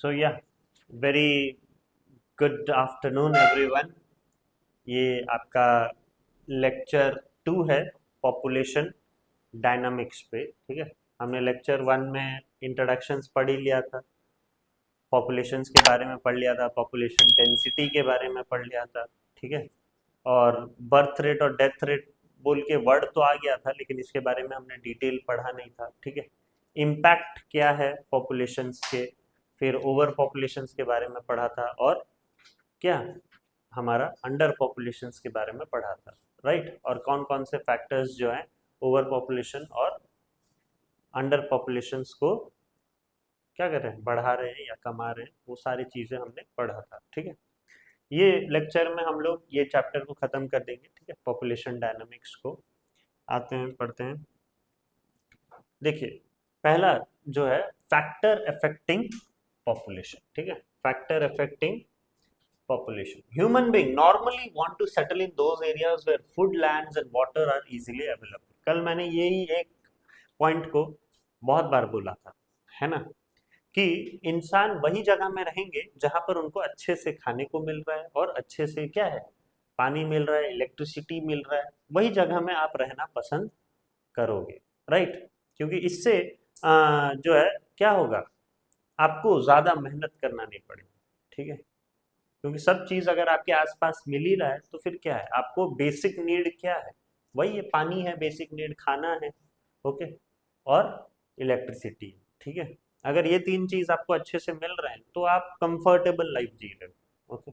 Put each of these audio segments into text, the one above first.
सो या very good afternoon everyone. ये आपका लेक्चर 2 है पॉपुलेशन डायनामिक्स पे। ठीक है, हमने लेक्चर 1 में इंट्रोडक्शंस पढ़ ही लिया था, पॉपुलेशंस के बारे में पढ़ लिया था, पॉपुलेशन डेंसिटी के बारे में पढ़ लिया था। ठीक है, और बर्थ रेट और डेथ रेट बोल के वर्ड तो आ गया था, लेकिन इसके बारे में हमने डिटेल पढ़ा नहीं था। ठीक है, इम्पैक्ट क्या है पॉपुलेशंस के, फिर ओवर पॉपुलेशंस के बारे में पढ़ा था, और क्या हमारा अंडर पॉपुलेशंस के बारे में पढ़ा था। राइट, और कौन कौन से फैक्टर्स जो हैं ओवर पॉपुलेशन और अंडर पॉपुलेशंस को क्या कर रहे हैं, बढ़ा रहे हैं या कमा रहे हैं, वो सारी चीज़ें हमने पढ़ा था। ठीक है, ये लेक्चर में हम लोग ये चैप्टर को ख़त्म कर देंगे। ठीक है, पॉपुलेशन डायनामिक्स को आते हैं, पढ़ते हैं। देखिए, पहला जो है फैक्टर अफेक्टिंग पॉपुलेशन। ठीक है, factor affecting population. Human being normally want to settle in those areas where food, lands and water are easily available. कल मैंने यही एक पॉइंट को बहुत बार बोला था, है ना, कि इंसान वही जगह में रहेंगे जहां पर उनको अच्छे से खाने को मिल रहा है और अच्छे से क्या है, पानी मिल रहा है, इलेक्ट्रिसिटी मिल रहा है, वही जगह में आप रहना पसंद करोगे। राइट, क्योंकि इससे जो है क्या होगा, आपको ज़्यादा मेहनत करना नहीं पड़ेगी। ठीक है, क्योंकि सब चीज़ अगर आपके आसपास मिल ही रहा है तो फिर क्या है, आपको बेसिक नीड क्या है, वही है, पानी है, बेसिक नीड खाना है, ओके, और इलेक्ट्रिसिटी। ठीक है, अगर ये तीन चीज़ आपको अच्छे से मिल रहे हैं तो आप कंफर्टेबल लाइफ जी रहे हो। ओके,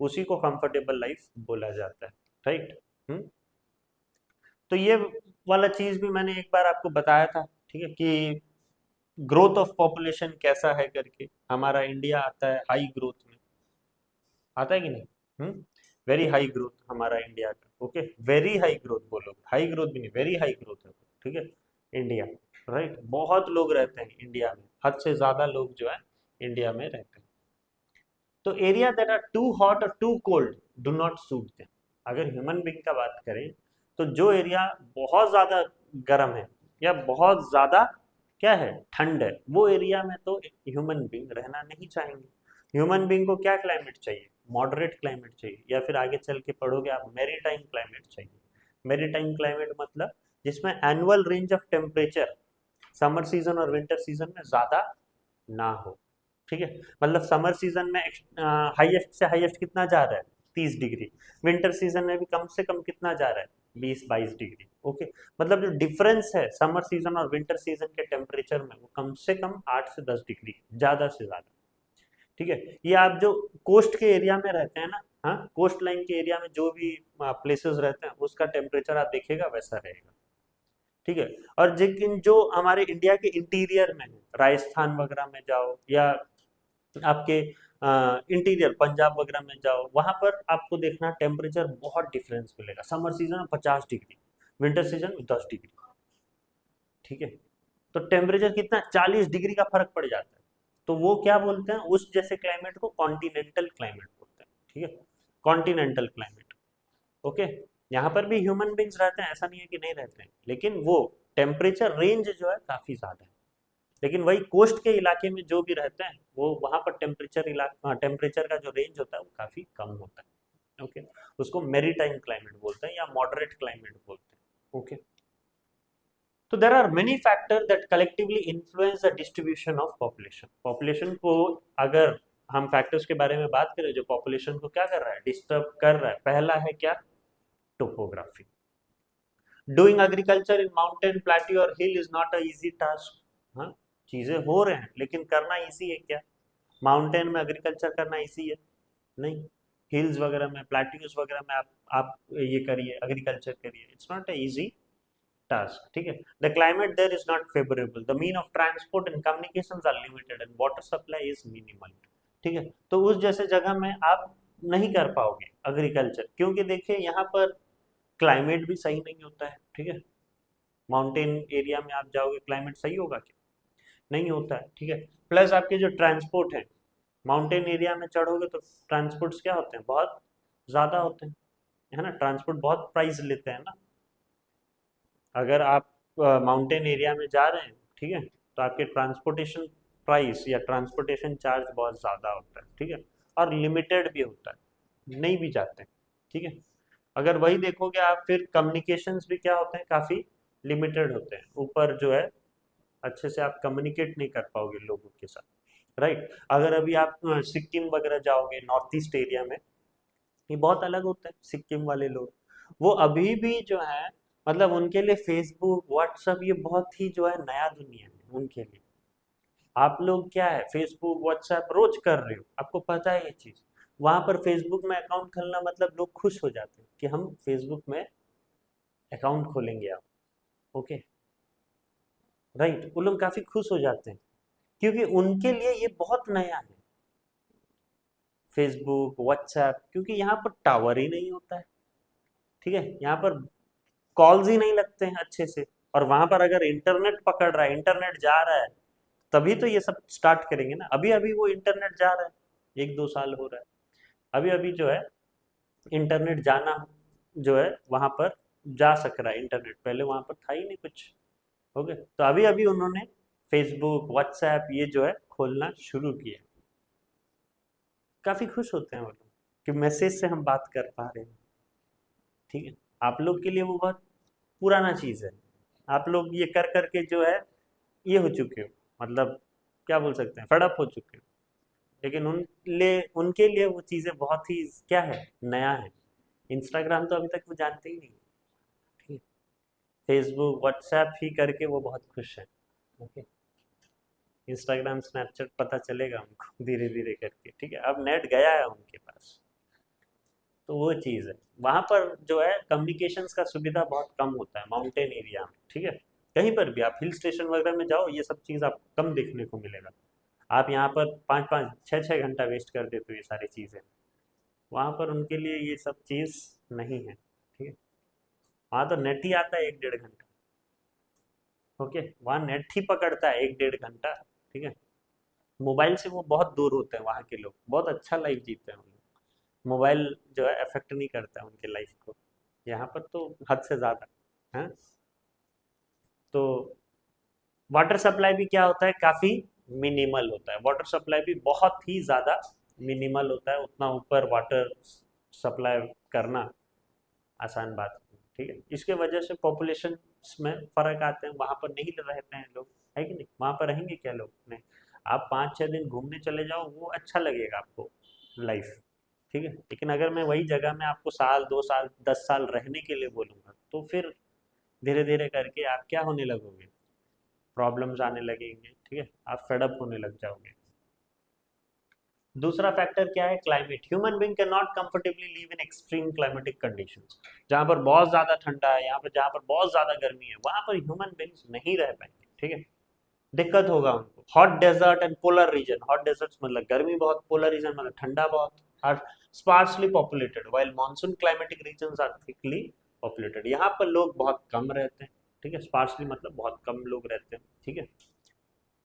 उसी को कंफर्टेबल लाइफ बोला जाता है। राइट, तो ये वाला चीज़ भी मैंने एक बार आपको बताया था। ठीक है, कि ग्रोथ ऑफ पॉपुलेशन कैसा है करके, हमारा इंडिया आता है हाई ग्रोथ में, आता है कि नहीं? वेरी हाई ग्रोथ हमारा इंडिया का। ओके, वेरी हाई ग्रोथ बोलो, हाई ग्रोथ भी नहीं, वेरी हाई ग्रोथ है। ठीक है, इंडिया। राइट, बहुत लोग रहते हैं इंडिया में, हद से ज्यादा लोग जो है इंडिया में रहते हैं। तो area that are too hot और too cold do not suit them. अगर ह्यूमन बीइंग का बात करें तो जो एरिया बहुत ज्यादा गर्म है या बहुत ज्यादा क्या है, ठंड है, वो एरिया में तो ह्यूमन बीइंग रहना नहीं चाहेंगे। ह्यूमन बीइंग को क्या क्लाइमेट चाहिए, मॉडरेट क्लाइमेट चाहिए, या फिर आगे चल के पढ़ोगे आप मेरीटाइम क्लाइमेट चाहिए। मेरीटाइम क्लाइमेट मतलब जिसमें annual range of temperature summer season और विंटर सीजन में ज्यादा ना हो। ठीक है, मतलब समर सीजन में हाईएस्ट से हाईएस्ट कितना जा रहा है, 30 डिग्री। विंटर सीजन में भी कम से कम कितना जा रहा है, 20-22 डिग्री। ओके, मतलब जो डिफरेंस है समर सीजन और विंटर सीजन के टेम्परेचर में, वो कम से कम 8 से 10 डिग्री, ज्यादा से ज्यादा। ठीक है, ये आप जो कोस्ट के एरिया में रहते हैं ना, हाँ, कोस्ट लाइन के एरिया में जो भी प्लेसेस रहते हैं उसका टेम्परेचर आप देखिएगा वैसा रहेगा। ठीक है, और लेकिन जो हमारे इंडिया के इंटीरियर में है, राजस्थान वगैरह में जाओ, या आपके इंटीरियर पंजाब वगैरह में जाओ, वहां पर आपको देखना टेम्परेचर बहुत डिफरेंस मिलेगा। समर सीजन में 50 डिग्री, विंटर सीजन में 10 डिग्री। ठीक है, तो टेम्परेचर कितना, 40 डिग्री का फर्क पड़ जाता है। तो वो क्या बोलते हैं, उस जैसे क्लाइमेट को कॉन्टिनेंटल क्लाइमेट बोलते हैं। ठीक है, कॉन्टिनेंटल क्लाइमेट। ओके, यहाँ पर भी ह्यूमन बींग्स रहते हैं, ऐसा नहीं है कि नहीं रहते हैं, लेकिन वो टेम्परेचर रेंज जो है काफी ज्यादा है। लेकिन वही कोस्ट के इलाके में जो भी रहते हैं, वो वहां पर टेम्परेचर का जो रेंज होता है वो काफी कम होता है। ओके, उसको मेरीटाइम क्लाइमेट बोलते हैं या मॉडरेट क्लाइमेट बोलते हैं। ओके, तो there are many factor that collectively influence the distribution of population. Population को अगर हम फैक्टर्स के बारे में बात करें जो पॉपुलेशन को क्या कर रहा है, डिस्टर्ब कर रहा है, पहला है क्या, topography. Doing agriculture in mountain, plateau और hill is not a easy task. हाँ, चीजें हो रहे हैं लेकिन करना इजी है क्या, माउंटेन में एग्रीकल्चर करना इजी है, नहीं। हिल्स वगैरह में, प्लेट्यूज वगैरह में आप ये करिए, एग्रीकल्चर करिए, it's not a easy task. ठीक है, the climate there is not favourable, the mean of transport and communications are limited and water supply is minimal. ठीक है, तो उस जैसे जगह में आप नहीं कर पाओगे एग्रीकल्चर, क्योंकि देखिए यहाँ पर क्लाइमेट भी सही नहीं होता है। ठीक है, माउंटेन एरिया में आप जाओगे, क्लाइमेट सही होगा क्या, नहीं होता है। ठीक है, प्लस आपके जो ट्रांसपोर्ट है, माउंटेन एरिया में चढ़ोगे तो ट्रांसपोर्ट्स क्या होते हैं, बहुत ज़्यादा होते हैं, है ना, ट्रांसपोर्ट बहुत प्राइस लेते हैं ना। अगर आप माउंटेन एरिया में जा रहे हैं, ठीक है, तो आपके ट्रांसपोर्टेशन प्राइस या ट्रांसपोर्टेशन चार्ज बहुत ज़्यादा होता है, ठीक है, और लिमिटेड भी होता है, नहीं भी जाते हैं, ठीक है। अगर वही देखोगे आप, फिर कम्युनिकेशंस भी क्या होते हैं, काफ़ी लिमिटेड होते हैं, ऊपर जो है अच्छे से आप कम्युनिकेट नहीं कर पाओगे लोगों के साथ, राइट। अगर अभी आप सिक्किम वगैरह जाओगे, नॉर्थ ईस्ट एरिया में, ये बहुत अलग होता है सिक्किम वाले लोग। वो अभी भी जो है, मतलब उनके लिए फेसबुक व्हाट्सएप ये बहुत ही जो है नया दुनिया है उनके लिए। आप लोग क्या है, फेसबुक व्हाट्सएप रोज कर रहे हो, आपको पता है ये चीज। वहां पर फेसबुक में अकाउंट खोलना मतलब लोग खुश हो जाते हैं कि हम फेसबुक में अकाउंट खोलेंगे आप, ओके, राइट। वो लोग काफी खुश हो जाते हैं क्योंकि उनके लिए ये बहुत नया है, फेसबुक व्हाट्सएप, क्योंकि यहाँ पर टावर ही नहीं होता है, ठीक है, यहाँ पर कॉल्स ही नहीं लगते हैं अच्छे से। और वहां पर अगर इंटरनेट पकड़ रहा है, इंटरनेट जा रहा है, तभी तो ये सब स्टार्ट करेंगे ना। अभी अभी वो इंटरनेट जा रहा है, 1-2 साल हो रहा है, अभी अभी जो है इंटरनेट जाना जो है वहां पर जा सक रहा है इंटरनेट, पहले वहां पर था ही नहीं कुछ, ओके। तो अभी अभी उन्होंने फेसबुक व्हाट्सएप ये जो है खोलना शुरू किया, काफी खुश होते हैं वो लोग कि मैसेज से हम बात कर पा रहे हैं, ठीक है। आप लोग के लिए वो बहुत पुराना चीज है, आप लोग ये कर करके जो है ये हो चुके हो, मतलब क्या बोल सकते हैं, फडअप हो चुके हो। लेकिन उनके लिए वो चीजें बहुत ही क्या है, नया है। इंस्टाग्राम तो अभी तक वो जानते ही नहीं, ठीक है। फेसबुक व्हाट्सएप ही करके वो बहुत खुश है, ओके। इंस्टाग्राम स्नैपचैट पता चलेगा उनको धीरे धीरे करके, ठीक है, अब नेट गया है उनके पास। तो वो चीज़ है, वहाँ पर जो है कम्युनिकेशंस का सुविधा बहुत कम होता है माउंटेन एरिया में, ठीक है। कहीं पर भी आप हिल स्टेशन वगैरह में जाओ, ये सब चीज़ आपको कम देखने को मिलेगा। आप यहाँ पर 5-5 6-6 घंटा वेस्ट कर देते हो ये सारी चीज़ें, वहाँ पर उनके लिए ये सब चीज़ नहीं है, ठीक है। वहाँ तो नेट ही आता है 1-1.5 घंटा, ओके, वहाँ नेट ही पकड़ता है 1-1.5 घंटा, ठीक है। मोबाइल से वो बहुत दूर होते हैं, वहाँ के लोग बहुत अच्छा लाइफ जीते हैं, मोबाइल जो है अफेक्ट नहीं करता है उनके लाइफ को। यहाँ पर तो हद से ज़्यादा है। तो वाटर सप्लाई भी क्या होता है, काफ़ी मिनिमल होता है, वाटर सप्लाई भी बहुत ही ज़्यादा मिनिमल होता है, उतना ऊपर वाटर सप्लाई करना आसान बात नहीं, ठीक है। इसके वजह से पॉपुलेशन में फ़र्क आते हैं, वहाँ पर नहीं रहते हैं लोग, है कि नहीं, वहाँ पर रहेंगे क्या लोग, नहीं। आप 5-6 दिन घूमने चले जाओ, वो अच्छा लगेगा आपको लाइफ, ठीक है। लेकिन अगर मैं वही जगह में आपको साल 2 साल 10 साल रहने के लिए बोलूँगा, तो फिर धीरे धीरे करके आप क्या होने लगोगे, प्रॉब्लम्स आने लगेंगे, ठीक है, आप फेडअप होने लग जाओगे। दूसरा फैक्टर क्या है, climate. Human being can not comfortably live in extreme climatic conditions. जहाँ पर बहुत ज्यादा ठंडा है, यहाँ पर जहाँ पर बहुत ज्यादा गर्मी है, वहां पर ह्यूमन बीइंग्स नहीं रह पाएंगे, ठीक है, दिक्कत होगा उनको। Hot desert and polar region, hot desert मतलब गर्मी बहुत, पोलर रीजन मतलब ठंडा बहुत, are sparsely populated while monsoon climatic region are thickly populated. यहाँ पर लोग बहुत कम रहते हैं, ठीक है, स्पार्सली मतलब बहुत कम लोग रहते हैं, ठीक है,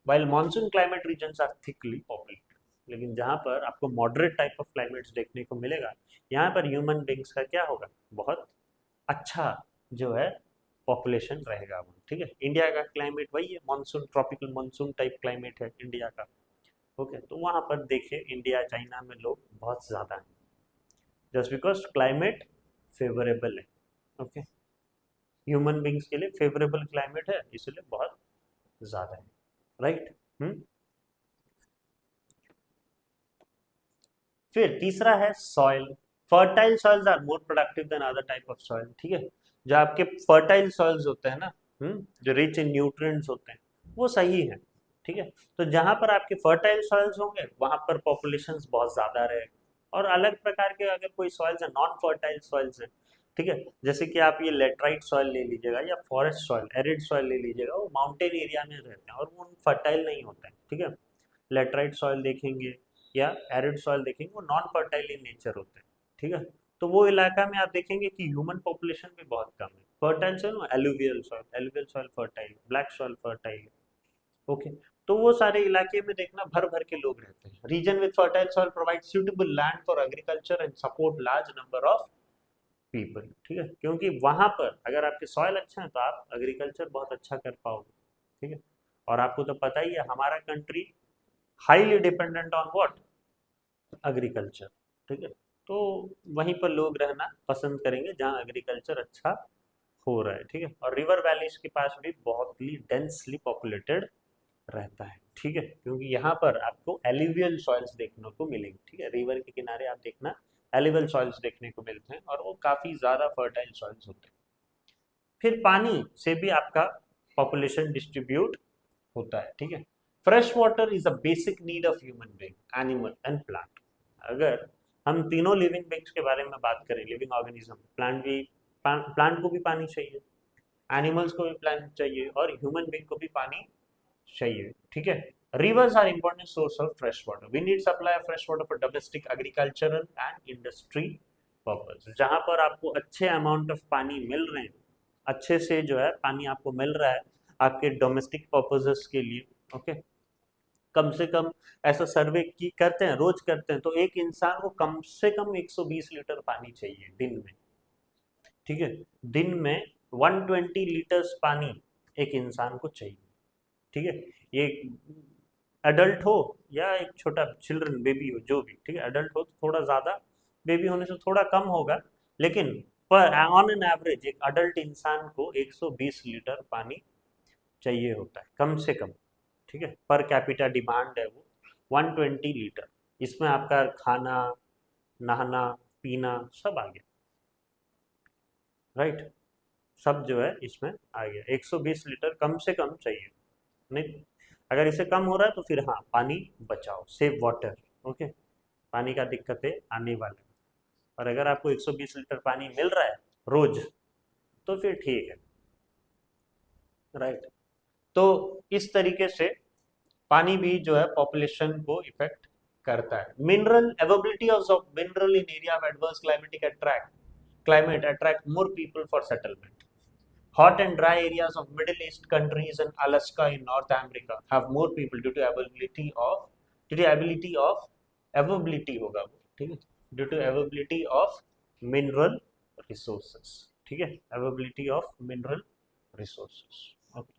while monsoon climate region are thickly populated. लेकिन जहाँ पर आपको मॉडरेट टाइप ऑफ क्लाइमेट्स देखने को मिलेगा, यहाँ पर ह्यूमन बींग्स का क्या होगा, बहुत अच्छा जो है पॉपुलेशन रहेगा वहाँ, ठीक है। इंडिया का क्लाइमेट वही है, monsoon tropical monsoon type climate है इंडिया का, ओके। तो वहाँ पर देखिए इंडिया चाइना में लोग बहुत ज़्यादा हैं, जस्ट बिकॉज क्लाइमेट फेवरेबल है, ओके। ह्यूमन बींग्स के लिए फेवरेबल क्लाइमेट है, इसलिए बहुत ज़्यादा है, राइट। हम्म। फिर तीसरा है soil. Fertile soils are more productive than other type of soil, ठीक है। जो आपके फर्टाइल सॉइल्स होते हैं ना, जो रिच इन न्यूट्रिएंट्स होते हैं, वो सही है, ठीक है। तो जहां पर आपके फर्टाइल सॉइल्स होंगे, वहां पर पॉपुलेशन बहुत ज्यादा रहेगा। और अलग प्रकार के अगर कोई सॉइल्स है, नॉन फर्टाइल सॉइल्स है, ठीक है, जैसे कि आप ये लेटराइट सॉइल ले लीजिएगा या फॉरेस्ट सॉइल, एरिड सॉइल ले लीजिएगा, वो माउंटेन एरिया में रहते हैं और वो फर्टाइल नहीं होते हैं, ठीक है। लेटराइट सॉइल देखेंगे या एरिड सॉइल देखेंगे, वो नॉन फर्टाइल इन नेचर होते हैं, ठीक है। तो वो इलाका में आप देखेंगे कि ह्यूमन पॉपुलेशन भी बहुत कम है। Fertile soil, alluvial soil fertile, black soil fertile, okay. तो वो सारे इलाके में देखना भर भर के लोग रहते हैं। Region with fertile soil provide suitable land for agriculture and support large number of people, ठीक है, क्योंकि वहां पर अगर आपके सॉइल अच्छा है तो आप एग्रीकल्चर बहुत अच्छा कर पाओगे, ठीक है। और आपको तो पता ही है हमारा country highly dependent on what, agriculture, ठीक है। तो वहीं पर लोग रहना पसंद करेंगे जहाँ एग्रीकल्चर अच्छा हो रहा है, ठीक है। और रिवर वैलीज के पास भी बहुत ही डेंसली पॉपुलेटेड रहता है, ठीक है, क्योंकि यहाँ पर आपको एलिवियल सॉइल्स देखने को मिलेंगे, ठीक है। रिवर के किनारे आप देखना एलिवियल सॉइल्स देखने को मिलते हैं और वो काफ़ी ज़्यादा फर्टाइल सॉइल्स होते हैं। फिर पानी से भी आपका पॉपुलेशन डिस्ट्रीब्यूट होता है, ठीक है। Fresh water is a basic need of human being, animal and plant. अगर हम तीनों लिविंग बींग्स के बारे में बात करें, लिविंग ऑर्गेनिज्म, प्लांट को भी पानी चाहिए, एनिमल्स को भी पानी चाहिए और ह्यूमन बींग को भी पानी चाहिए, ठीक है। Rivers are important source of fresh water. We need supply of fresh water for domestic, agricultural and industry purpose. जहाँ पर आपको अच्छे अमाउंट ऑफ पानी मिल रहे हैं, अच्छे से जो है पानी आपको मिल रहा है आपके डोमेस्टिक पर्पजेस के लिए, ओके। कम से कम ऐसा सर्वे की करते हैं, रोज करते हैं, तो एक इंसान को कम से कम 120 लीटर पानी चाहिए दिन में, ठीक है। दिन में 120 लीटर्स पानी एक इंसान को चाहिए, ठीक है। ये एडल्ट हो या एक छोटा चिल्ड्रन बेबी हो, जो भी, ठीक है। एडल्ट हो तो थोड़ा ज़्यादा, बेबी होने से थोड़ा कम होगा, लेकिन पर ऑन एन एवरेज एक अडल्ट इंसान को 120 लीटर पानी चाहिए होता है कम से कम, ठीक है। पर कैपिटा डिमांड है वो 120 लीटर। इसमें आपका खाना, नहाना, पीना सब आ गया, राइट। सब जो है इसमें आ गया, 120 लीटर कम से कम चाहिए। नहीं, अगर इससे कम हो रहा है तो फिर हाँ, पानी बचाओ, सेव वाटर, ओके। पानी का दिक्कतें आने वाले, और अगर आपको 120 लीटर पानी मिल रहा है रोज तो फिर ठीक है, राइट। तो इस तरीके से पानी भी जो है पॉपुलेशन को इफेक्ट करता है। Mineral availability of mineral in area of adverse climate attract more people for settlement. Hot and dry areas of Middle East countries and Alaska in North America have more people due to availability होगा वो, ठीक है, due to availability of mineral resources, ठीक है, availability of mineral resources, okay.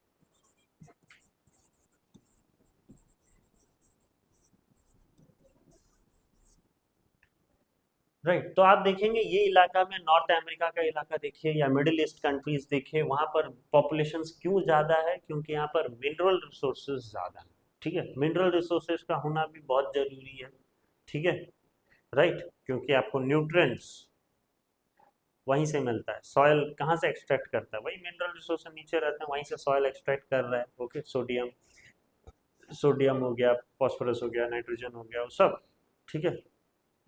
Right, तो आप देखेंगे ये इलाका में, नॉर्थ अमेरिका का इलाका देखिए या मिडिल ईस्ट कंट्रीज देखिए, वहाँ पर पॉपुलेशन क्यों ज़्यादा है, क्योंकि यहाँ पर मिनरल रिसोर्सेज ज़्यादा है, ठीक है। मिनरल रिसोर्सेज का होना भी बहुत ज़रूरी है, ठीक है, राइट, क्योंकि आपको न्यूट्रिएंट्स वहीं से मिलता है। सॉयल कहाँ से एक्सट्रैक्ट करता है, वही मिनरल रिसोर्स नीचे रहते हैं, वहीं से सॉयल एक्सट्रैक्ट कर रहा है, ओके। सोडियम सोडियम हो गया, फॉस्फोरस हो गया, नाइट्रोजन हो गया, वो सब, ठीक है,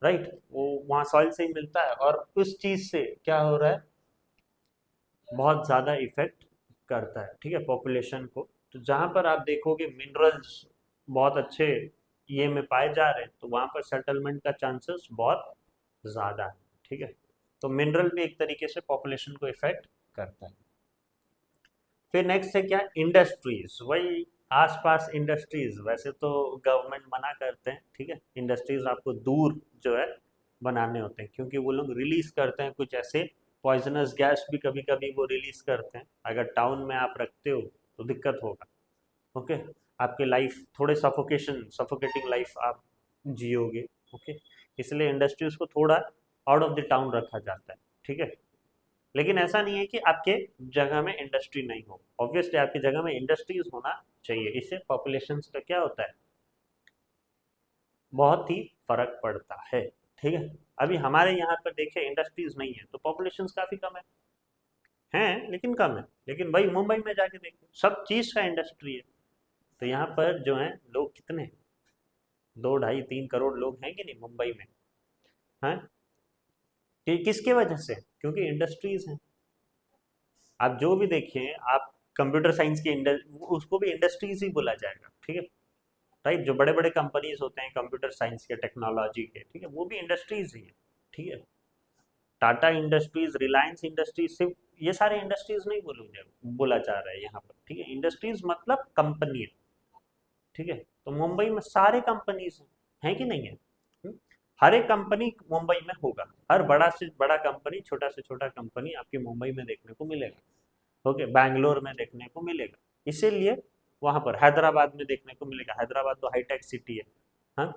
राइट। वो वहाँ सॉइल से ही मिलता है और उस चीज़ से क्या हो रहा है, बहुत ज़्यादा इफेक्ट करता है, ठीक है, पॉपुलेशन को। तो जहाँ पर आप देखोगे मिनरल्स बहुत अच्छे ये में पाए जा रहे हैं, तो वहाँ पर सेटलमेंट का चांसेस बहुत ज़्यादा है, ठीक है। तो मिनरल भी एक तरीके से पॉपुलेशन को इफेक्ट करता है। फिर नेक्स्ट है क्या, इंडस्ट्रीज, वही आसपास इंडस्ट्रीज, वैसे तो गवर्नमेंट मना करते हैं, ठीक है, इंडस्ट्रीज आपको दूर जो है बनाने होते हैं, क्योंकि वो लोग रिलीज करते हैं कुछ ऐसे पॉइजनस गैस भी कभी कभी वो रिलीज करते हैं। अगर टाउन में आप रखते हो तो दिक्कत होगा, ओके। आपके लाइफ थोड़े सफोकेटिंग लाइफ आप जियोगे, ओके। इसलिए इंडस्ट्रीज को थोड़ा आउट ऑफ द टाउन रखा जाता है, ठीक है। लेकिन ऐसा नहीं है कि आपके जगह में इंडस्ट्री नहीं हो, ऑब्वियसली आपकी जगह में इंडस्ट्रीज होना चाहिए, इससे पॉपुलेशन का क्या होता है, बहुत ही फर्क पड़ता है, ठीक है। अभी हमारे यहाँ पर देखिए इंडस्ट्रीज नहीं है तो पॉपुलेशन काफी कम है, हैं लेकिन कम है। लेकिन भाई मुंबई में जाके देखो सब चीज का इंडस्ट्री है, तो यहाँ पर जो है लोग कितने, 2 ढाई 3 करोड़ लोग हैं कि नहीं मुंबई में, हैं। किसके वजह से, क्योंकि इंडस्ट्रीज हैं। आप जो भी देखिए, आप कंप्यूटर साइंस की उसको भी इंडस्ट्रीज ही बोला जाएगा, ठीक है, राइट। जो बड़े बड़े कंपनीज होते हैं कंप्यूटर साइंस के, टेक्नोलॉजी के, ठीक है, वो भी इंडस्ट्रीज ही है, ठीक है। टाटा इंडस्ट्रीज, रिलायंस इंडस्ट्रीज, सिर्फ ये सारे इंडस्ट्रीज नहीं बोला जा रहा है यहाँ पर, ठीक है। इंडस्ट्रीज मतलब कंपनी, ठीक है। तो मुंबई में सारे कंपनीज हैं कि नहीं है, हर एक कंपनी मुंबई में होगा, हर बड़ा से बड़ा कंपनी, छोटा से छोटा कंपनी आपके मुंबई में देखने को मिलेगा, ओके, बैंगलोर में देखने को मिलेगा। इसीलिए वहाँ पर हैदराबाद में देखने को मिलेगा। हैदराबाद तो हाईटेक सिटी है। हाँ,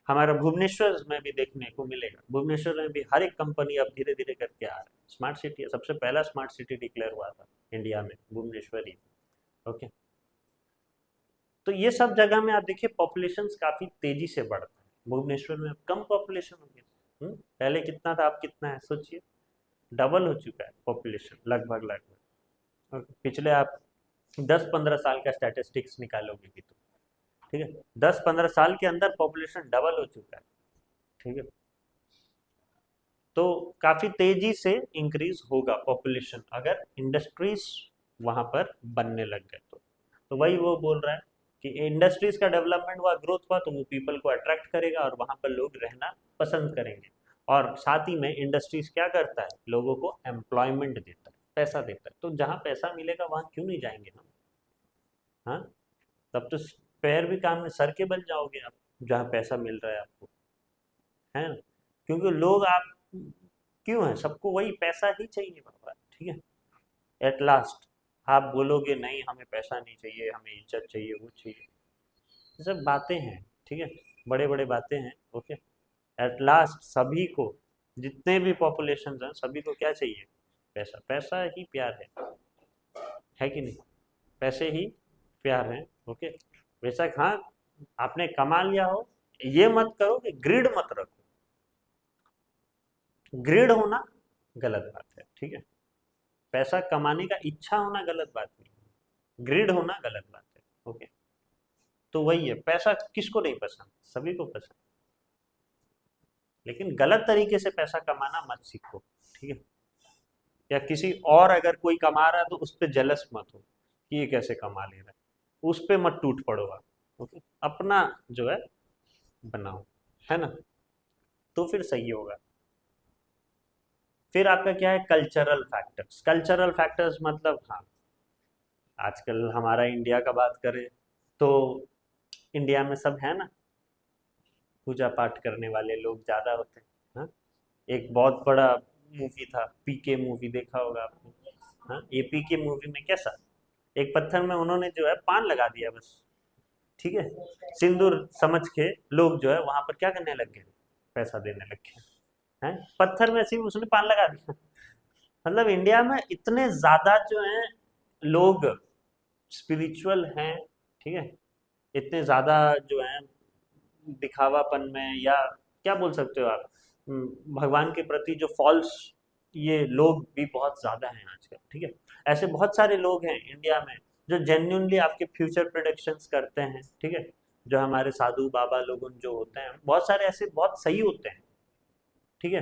हमारा भुवनेश्वर में भी देखने को मिलेगा। भुवनेश्वर में भी हर एक कंपनी अब धीरे धीरे करके आ रहा है। स्मार्ट सिटी है, सबसे पहला स्मार्ट सिटी डिक्लेयर हुआ था इंडिया में भुवनेश्वर ही। ओके, तो ये सब जगह में आप देखिए पॉपुलेशन काफी तेजी से बढ़ता है। भुवनेश्वर में कम पॉपुलेशन हो गया। पहले कितना था, अब कितना है सोचिए, डबल हो चुका है पॉपुलेशन लगभग लगभग। पिछले आप 10-15 साल का स्टैटिस्टिक्स निकालोगे भी तो, ठीक है, 10-15 साल के अंदर पॉपुलेशन डबल हो चुका है। ठीक है, तो काफी तेजी से इंक्रीज होगा पॉपुलेशन अगर इंडस्ट्रीज वहां पर बनने लग गए तो वही वो बोल रहा है कि इंडस्ट्रीज का डेवलपमेंट हुआ, ग्रोथ हुआ, तो वो पीपल को अट्रैक्ट करेगा और वहां पर लोग रहना पसंद करेंगे। और साथ ही में इंडस्ट्रीज क्या करता है, लोगों को एम्प्लॉयमेंट देता है, पैसा देता है। तो जहाँ पैसा मिलेगा वहां क्यों नहीं जाएंगे हम? हाँ, तब तो पैर भी काम में सर के बल जाओगे आप, जहाँ पैसा मिल रहा है आपको, है ना? क्योंकि लोग आप क्यों है, सबको वही पैसा ही चाहिए बाबा। ठीक है, एट लास्ट आप बोलोगे नहीं हमें पैसा नहीं चाहिए, हमें इज्जत चाहिए, वो चाहिए, ये सब बातें हैं। ठीक है, बड़े बड़े बातें हैं। ओके, एट लास्ट सभी को, जितने भी पॉपुलेशन हैं सभी को क्या चाहिए? पैसा। पैसा ही प्यार है कि नहीं? पैसे ही प्यार है। ओके, बेशक हाँ आपने कमा लिया हो, ये मत करो कि ग्रिड मत रखो। ग्रिड होना गलत बात है। ठीक है, पैसा कमाने का इच्छा होना गलत बात नहीं है, ग्रिड होना गलत बात है। ओके, तो वही है, पैसा किसको नहीं पसंद, सभी को पसंद, लेकिन गलत तरीके से पैसा कमाना मत सीखो। ठीक है, या किसी और अगर कोई कमा रहा है तो उस पर जलस मत हो कि ये कैसे कमा ले रहा है, उस पर मत टूट पड़ो आप। ओके, अपना जो है बनाओ, है ना? तो फिर सही होगा। फिर आपका क्या है, कल्चरल फैक्टर्स। कल्चरल फैक्टर्स मतलब हाँ, आजकल हमारा इंडिया का बात करें तो इंडिया में सब है ना, पूजा पाठ करने वाले लोग ज्यादा होते हैं। हाँ, एक बहुत बड़ा मूवी था पीके मूवी, देखा होगा आपने। हाँ, ये पीके मूवी में कैसा, एक पत्थर में उन्होंने जो है पान लगा दिया बस। ठीक है, सिंदूर समझ के लोग जो है वहां पर क्या करने लग गए, पैसा देने लग गए। हैं, पत्थर में सिर्फ उसने पान लगा दिया। मतलब इंडिया में इतने ज्यादा जो है लोग स्पिरिचुअल हैं। ठीक है, इतने ज्यादा जो है दिखावापन में, या क्या बोल सकते हो आप, भगवान के प्रति जो फॉल्स, ये लोग भी बहुत ज्यादा हैं आजकल। ठीक है, ऐसे बहुत सारे लोग हैं इंडिया में जो जेन्युइनली आपके फ्यूचर प्रोडिक्शंस करते हैं। ठीक है, जो हमारे साधु बाबा लोग जो होते हैं, बहुत सारे ऐसे बहुत सही होते हैं। ठीक है,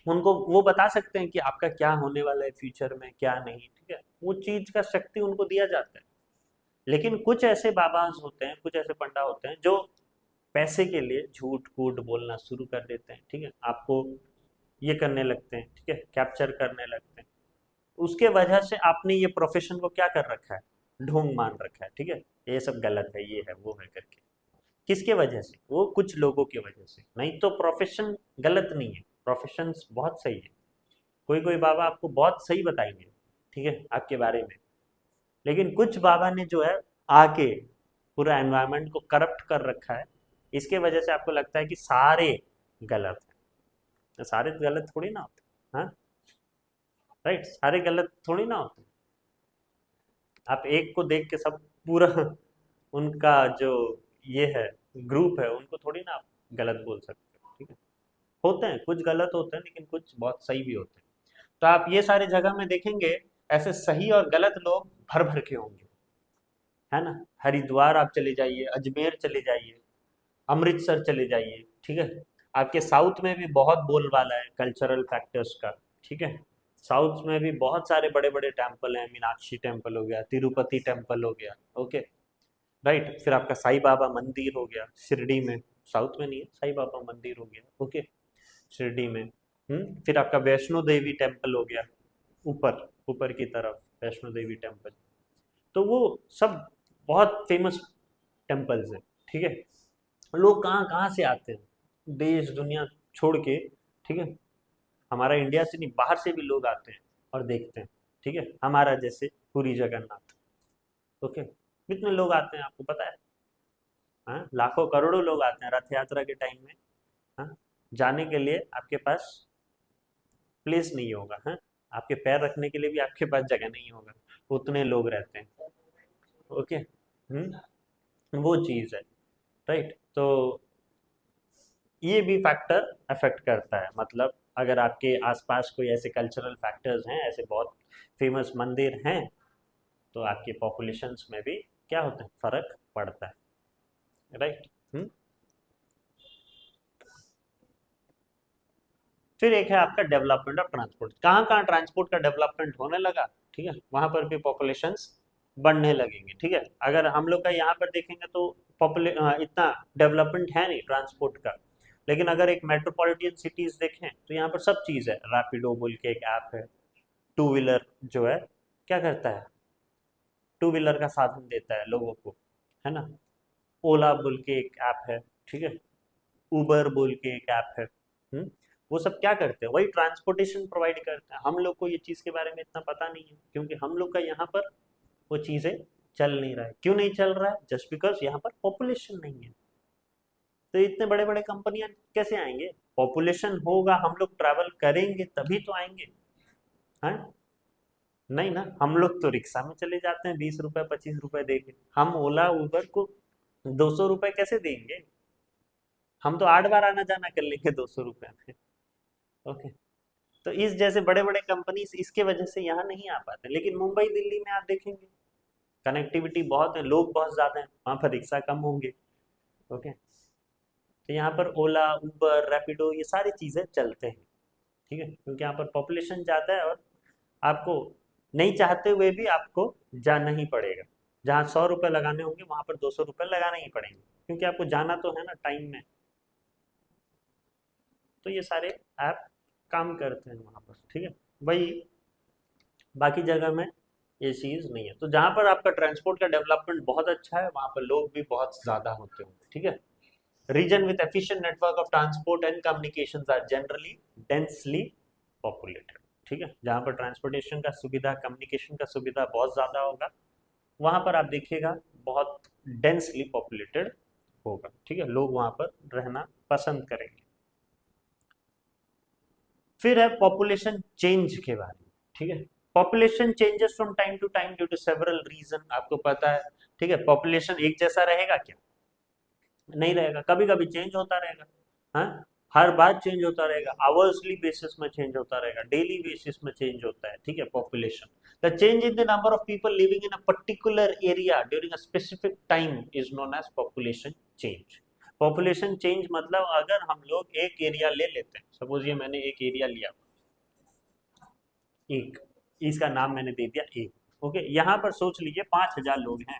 उनको वो बता सकते हैं कि आपका क्या होने वाला है फ्यूचर में, क्या नहीं। ठीक है, वो चीज का शक्ति उनको दिया जाता है। लेकिन कुछ ऐसे बाबाज होते हैं, कुछ ऐसे पंडा होते हैं जो पैसे के लिए झूठ कूट बोलना शुरू कर देते हैं। ठीक है, आपको ये करने लगते हैं, ठीक है, कैप्चर करने लगते हैं। उसके वजह से आपने ये प्रोफेशन को क्या कर रखा है, ढोंग मान रखा है। ठीक है, ये सब गलत है, ये है वो है करके। किसके वजह से? वो कुछ लोगों की वजह से। नहीं तो प्रोफेशन गलत नहीं है, प्रोफेशन बहुत सही है। कोई कोई बाबा आपको बहुत सही बताएंगे, ठीक है, आपके बारे में। लेकिन कुछ बाबा ने जो है आके पूरा एनवायरनमेंट को करप्ट कर रखा है। इसके वजह से आपको लगता है कि सारे गलत हैं। तो सारे गलत थोड़ी ना होते। हाँ, राइट, सारे गलत थोड़ी ना होते। आप एक को देख के सब पूरा उनका जो ये है ग्रुप है, उनको थोड़ी ना आप गलत बोल सकते हो। ठीक है, होते हैं कुछ गलत होते हैं, लेकिन कुछ बहुत सही भी होते हैं। तो आप ये सारे जगह में देखेंगे ऐसे सही और गलत लोग भर भर के होंगे, है ना? हरिद्वार आप चले जाइए, अजमेर चले जाइए, अमृतसर चले जाइए। ठीक है, आपके साउथ में भी बहुत बोलबाला है कल्चरल फैक्टर्स का। ठीक है, साउथ में भी बहुत सारे बड़े बड़े टेम्पल हैं, मीनाक्षी टेम्पल हो गया, तिरुपति टेम्पल हो गया। ओके, राइट, फिर आपका साईं बाबा मंदिर हो गया शिरडी में, साउथ में नहीं है, साईं बाबा मंदिर हो गया। ओके, शिरडी में। फिर आपका वैष्णो देवी टेम्पल हो गया, ऊपर ऊपर की तरफ वैष्णो देवी टेम्पल। तो वो सब बहुत फेमस टेम्पल्स हैं। ठीक है, लोग कहाँ कहाँ से आते हैं, देश दुनिया छोड़ के। ठीक है, हमारा इंडिया से नहीं, बाहर से भी लोग आते हैं और देखते हैं। ठीक है, हमारा जैसे पुरी जगन्नाथ। ओके, कितने लोग आते हैं आपको पता है? हाँ, लाखों करोड़ों लोग आते हैं रथ यात्रा के टाइम में। हाँ, जाने के लिए आपके पास प्लेस नहीं होगा। हाँ, आपके पैर रखने के लिए भी आपके पास जगह नहीं होगा, उतने लोग रहते हैं। ओके। वो चीज़ है। राइट। तो ये भी फैक्टर अफेक्ट करता है, मतलब अगर आपके आसपास कोई ऐसे कल्चरल फैक्टर्स हैं, ऐसे बहुत फेमस मंदिर हैं, तो आपके पॉपुलेशंस में भी क्या होता है, फर्क पड़ता है। राइट। फिर एक है आपका डेवलपमेंट ऑफ ट्रांसपोर्ट। कहाँ कहाँ ट्रांसपोर्ट का डेवलपमेंट होने लगा, ठीक है, वहां पर भी पॉपुलेशंस बढ़ने लगेंगे। ठीक है, अगर हम लोग का यहाँ पर देखेंगे तो इतना डेवलपमेंट है नहीं ट्रांसपोर्ट का। लेकिन अगर एक मेट्रोपॉलिटन सिटीज देखें तो यहाँ पर सब चीज़ है। रैपिडो बोल के एक ऐप है, टू व्हीलर जो है क्या करता है, टू व्हीलर का साधन देता है लोगों को, है ना। ओला बोल के एक ऐप है, ठीक है, उबर बोल के एक ऐप है। वो सब क्या करते हैं, वही ट्रांसपोर्टेशन प्रोवाइड करते हैं। हम लोग को ये चीज़ के बारे में इतना पता नहीं है, क्योंकि हम लोग का यहाँ पर वो चीज़ें चल नहीं रहा है। क्यों नहीं चल रहा है? जस्ट बिकॉज यहाँ पर पॉपुलेशन नहीं है। तो इतने बड़े बड़े कंपनियां कैसे आएंगे? पॉपुलेशन होगा, हम लोग ट्रैवल करेंगे तभी तो आएंगे। हाँ, नहीं ना, हम लोग तो रिक्शा में चले जाते हैं 20 रुपए 25 रुपए दे के। हम ओला उबर को 200 रुपए कैसे देंगे? हम तो 8 बार आना जाना कर लेंगे 200 रुपए में। ओके। तो इस जैसे बड़े बड़े कंपनीज इसके वजह से यहाँ नहीं आ पाते। लेकिन मुंबई दिल्ली में आप देखेंगे कनेक्टिविटी बहुत है, लोग बहुत ज्यादा हैं, वहां पर रिक्शा कम होंगे। ओके। तो यहाँ पर ओला उबर रैपिडो ये सारी चीजें चलते हैं। ठीक है, क्योंकि यहाँ पर पॉपुलेशन ज्यादा है, और आपको नहीं चाहते हुए भी आपको जाना ही पड़ेगा। जहाँ 100 रुपये लगाने होंगे वहां पर 200 रुपये लगाने ही पड़ेंगे, क्योंकि आपको जाना तो है ना टाइम में। तो ये सारे ऐप काम करते हैं वहां पर। ठीक है, वही बाकी जगह में ये चीज़ नहीं है। तो जहाँ पर आपका ट्रांसपोर्ट का डेवलपमेंट बहुत अच्छा है, वहाँ पर लोग भी बहुत ज़्यादा होते होंगे। ठीक है, region with efficient network of transport and communications are generally densely populated. ठीक है, जहाँ पर ट्रांसपोर्टेशन का सुविधा, कम्युनिकेशन का सुविधा बहुत ज़्यादा होगा, वहाँ पर आप देखिएगा बहुत डेंसली पॉपुलेटेड होगा। ठीक है, लोग वहाँ पर रहना पसंद करेंगे। फिर है पॉपुलेशन चेंज के बारे में। ठीक है, population changes from time to time due to several reason, आपको पता है। ठीक है, पॉपुलेशन एक जैसा रहेगा क्या? नहीं रहेगा, कभी कभी चेंज होता रहेगा। हाँ, हर बार चेंज होता रहेगा, आवर्सली बेसिस में चेंज होता रहेगा, डेली बेसिस में चेंज होता है। ठीक है, population, the change in the number of people living in a particular area during a specific time is known as population change. Population change मतलब अगर हम लोग एक एरिया ले लेते हैं, सपोज ये मैंने एक एरिया लिया, एक, इसका नाम मैंने दे दिया एक। ओके, यहाँ पर सोच लीजिए 5,000 लोग हैं,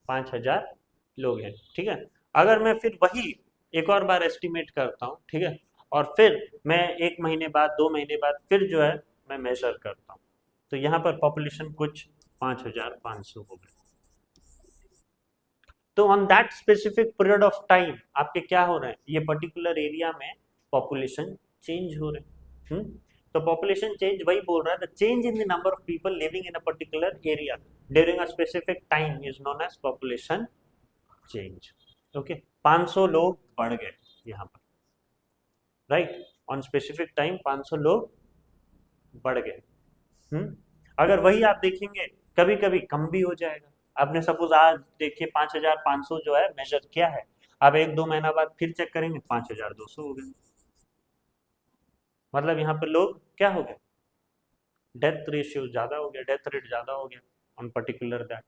5,000 लोग हैं। ठीक है, अगर मैं फिर वही एक और बार एस्टिमेट करता हूँ, ठीक है, और फिर मैं 1 महीने बाद 2 महीने बाद फिर जो है मैं मेजर करता हूँ, तो यहाँ पर पॉपुलेशन कुछ 5,500 हो गई। तो on that specific period of time आपके क्या हो रहे हैं, ये पर्टिकुलर एरिया में पॉपुलेशन चेंज हो रहे हैं। तो पॉपुलेशन चेंज वही बोल रहा है, the change in the number of people living in a particular area during a specific time is known as population change. Okay, 500 लोग बढ़ गए यहाँ पर, राइट, ऑन स्पेसिफिक टाइम 500 लोग बढ़ गए। अगर वही आप देखेंगे कभी कभी कम भी हो जाएगा। आपने सपोज आज देखिए 5,500 जो है मेजर किया है, अब 1-2 महीना बाद फिर चेक करेंगे 5,200 हो गए। मतलब यहाँ पे लोग क्या हो गए, डेथ रेशियो ज्यादा हो गया, डेथ रेट ज्यादा हो गया ऑन पर्टिकुलर दैट।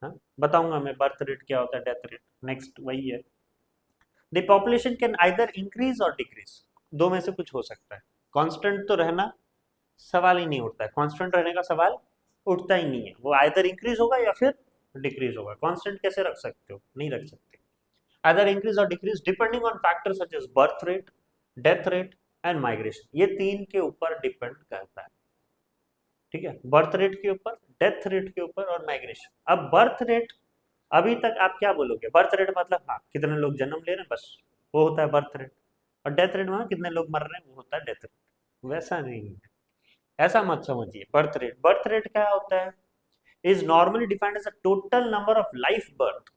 हाँ, बताऊंगा मैं बर्थ रेट क्या होता है, डेथ रेट नेक्स्ट वही है। The population can either increase और डिक्रीज, दो में से कुछ हो सकता है। कांस्टेंट तो रहना सवाल ही नहीं उठता है, कांस्टेंट रहने का सवाल उठता ही नहीं है। वो आइदर इंक्रीज होगा या फिर डिक्रीज होगा। कांस्टेंट कैसे रख सकते हो, नहीं रख सकते। आइदर इंक्रीज और decrease depending on factors such as birth rate, death rate and migration, ये तीन के ऊपर डिपेंड करता है। ठीक है, बर्थ रेट के ऊपर, डेथ रेट के ऊपर और माइग्रेशन। अब बर्थ रेट, अभी तक आप क्या बोलोगे, बर्थ रेट मतलब हाँ कितने लोग जन्म ले रहे हैं बस, वो होता है बर्थ रेट। और डेथ रेट मतलब कितने लोग मर रहे हैं, वो होता है डेथ रेट। वैसा नहीं है, ऐसा मत समझिए। बर्थ रेट, बर्थ रेट क्या होता है, is normally defined as a total number of live birth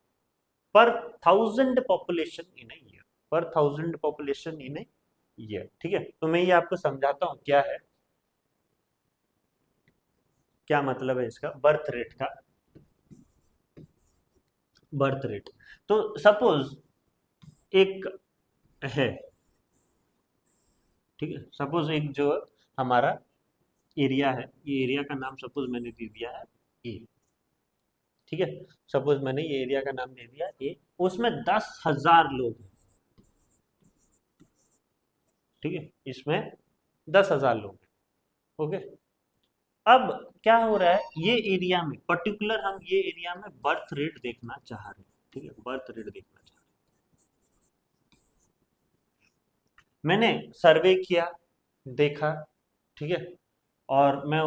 per 1000 population in a year, per 1000 population in a year। ठीक है, तो मैं ये आपको समझाता हूँ क्या है, क्या मतलब है इसका बर्थ रेट का। बर्थ रेट, तो सपोज एक है, ठीक है, सपोज एक जो हमारा एरिया है, ये एरिया का नाम सपोज मैंने दे दिया है ए, ठीक है, सपोज मैंने ये एरिया का नाम दे दिया ए, उसमें 10,000 लोग हैं, ठीक है, इसमें 10,000 लोग हैं, ओके। अब क्या हो रहा है, ये एरिया में पर्टिकुलर हम ये एरिया में बर्थ रेट देखना चाह रहे हैं, ठीक है, बर्थ रेट देखना चाह रहे हैं। मैंने सर्वे किया, देखा, ठीक है, और मैं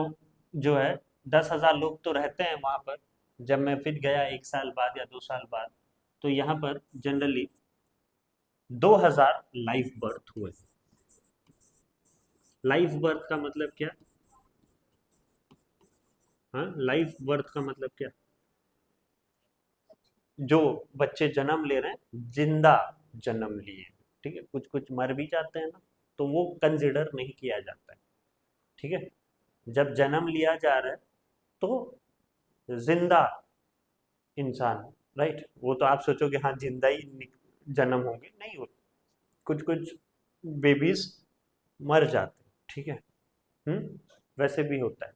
जो है 10,000 लोग तो रहते हैं वहां पर, जब मैं फिर गया 1 साल बाद या 2 साल बाद, तो यहाँ पर जनरली 2,000 लाइव बर्थ हुए। लाइव बर्थ का मतलब क्या, हाँ, लाइव बर्थ का मतलब क्या, जो बच्चे जन्म ले रहे हैं जिंदा जन्म लिए, ठीक है, कुछ कुछ मर भी जाते हैं ना, तो वो कंसिडर नहीं किया जाता है, ठीक है। जब जन्म लिया जा रहा है तो जिंदा इंसान, राइट, वो तो आप सोचोगे हाँ जिंदा ही जन्म होंगे, नहीं हो, कुछ कुछ बेबीज मर जाते हैं, ठीक है, वैसे भी होता है,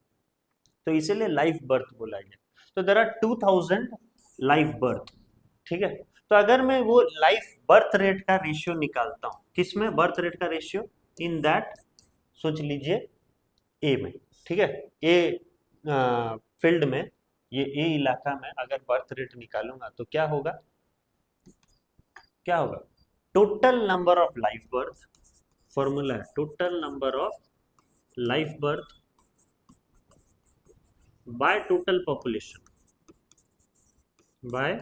तो इसीलिए लाइफ बर्थ बोला गया। तो देयर आर 2000 लाइफ बर्थ, ठीक है। तो अगर मैं वो लाइफ बर्थ रेट का रेशियो निकालता हूँ, किसमें बर्थ रेट का रेशियो, इन दैट, सोच लीजिए ए में, ठीक है, ए फील्ड में, ये ए इलाका में अगर बर्थ रेट निकालूंगा तो क्या होगा, क्या होगा, total number of life birth, formula है total number of life birth by total population, by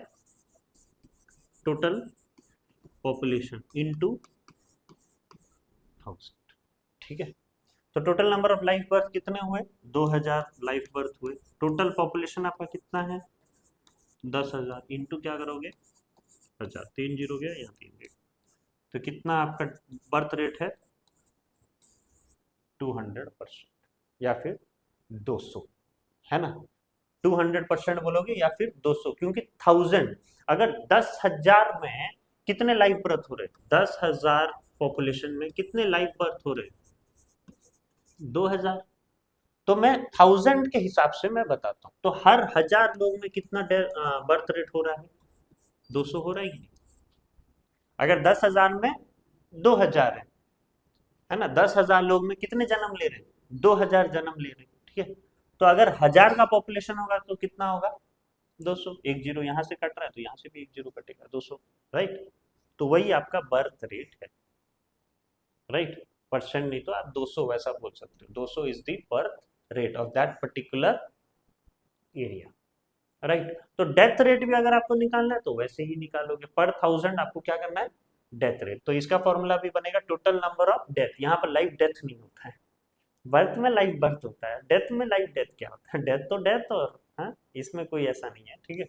total population into 1000, ठीक है। तो total number of life birth कितने हुए, 2000 लाइफ बर्थ हुए, टोटल पॉपुलेशन आपका कितना है 10,000, इंटू क्या करोगे 1000, 3 जीरो गया यहाँ 3 गया, तो कितना आपका बर्थ रेट है 200% या फिर 200, है ना, 200% बोलोगे या फिर 200, क्योंकि 1000, अगर 10,000 में कितने लाइव बर्थ हो रहे, 10,000 पॉपुलेशन में कितने लाइव बर्थ हो रहे, 2,000, तो मैं 1000 के हिसाब से मैं बताता हूँ, तो हर 1000 लोग में कितना बर्थ रेट हो रहा है, 200 हो रहा है कि नहीं। अगर 10,000 में 2,000 है ना, 10,000 लोग में कितने जन्म ले रहे हैं, 2,000 जन्म ले रहे हैं, ठीक है। तो अगर 1000 का पॉपुलेशन होगा तो कितना होगा 200, एक जीरो यहाँ से कट रहा है तो यहाँ से भी एक जीरो कटेगा 200, राइट। तो वही आपका बर्थ रेट है, राइट, परसेंट नहीं तो आप 200 वैसा बोल सकते हो, 200 is the birth rate of that particular area, right. तो डेथ रेट भी अगर आपको निकालना है तो वैसे ही निकालोगे, पर 1000 आपको क्या करना है डेथ रेट, तो इसका फॉर्मूला भी बनेगा टोटल नंबर ऑफ डेथ, यहाँ पर लाइफ डेथ नहीं होता है, बर्थ में लाइफ बर्थ होता है, डेथ में लाइफ डेथ क्या होता है, डेथ तो डेथ, और हाँ इसमें कोई ऐसा नहीं है, ठीक है।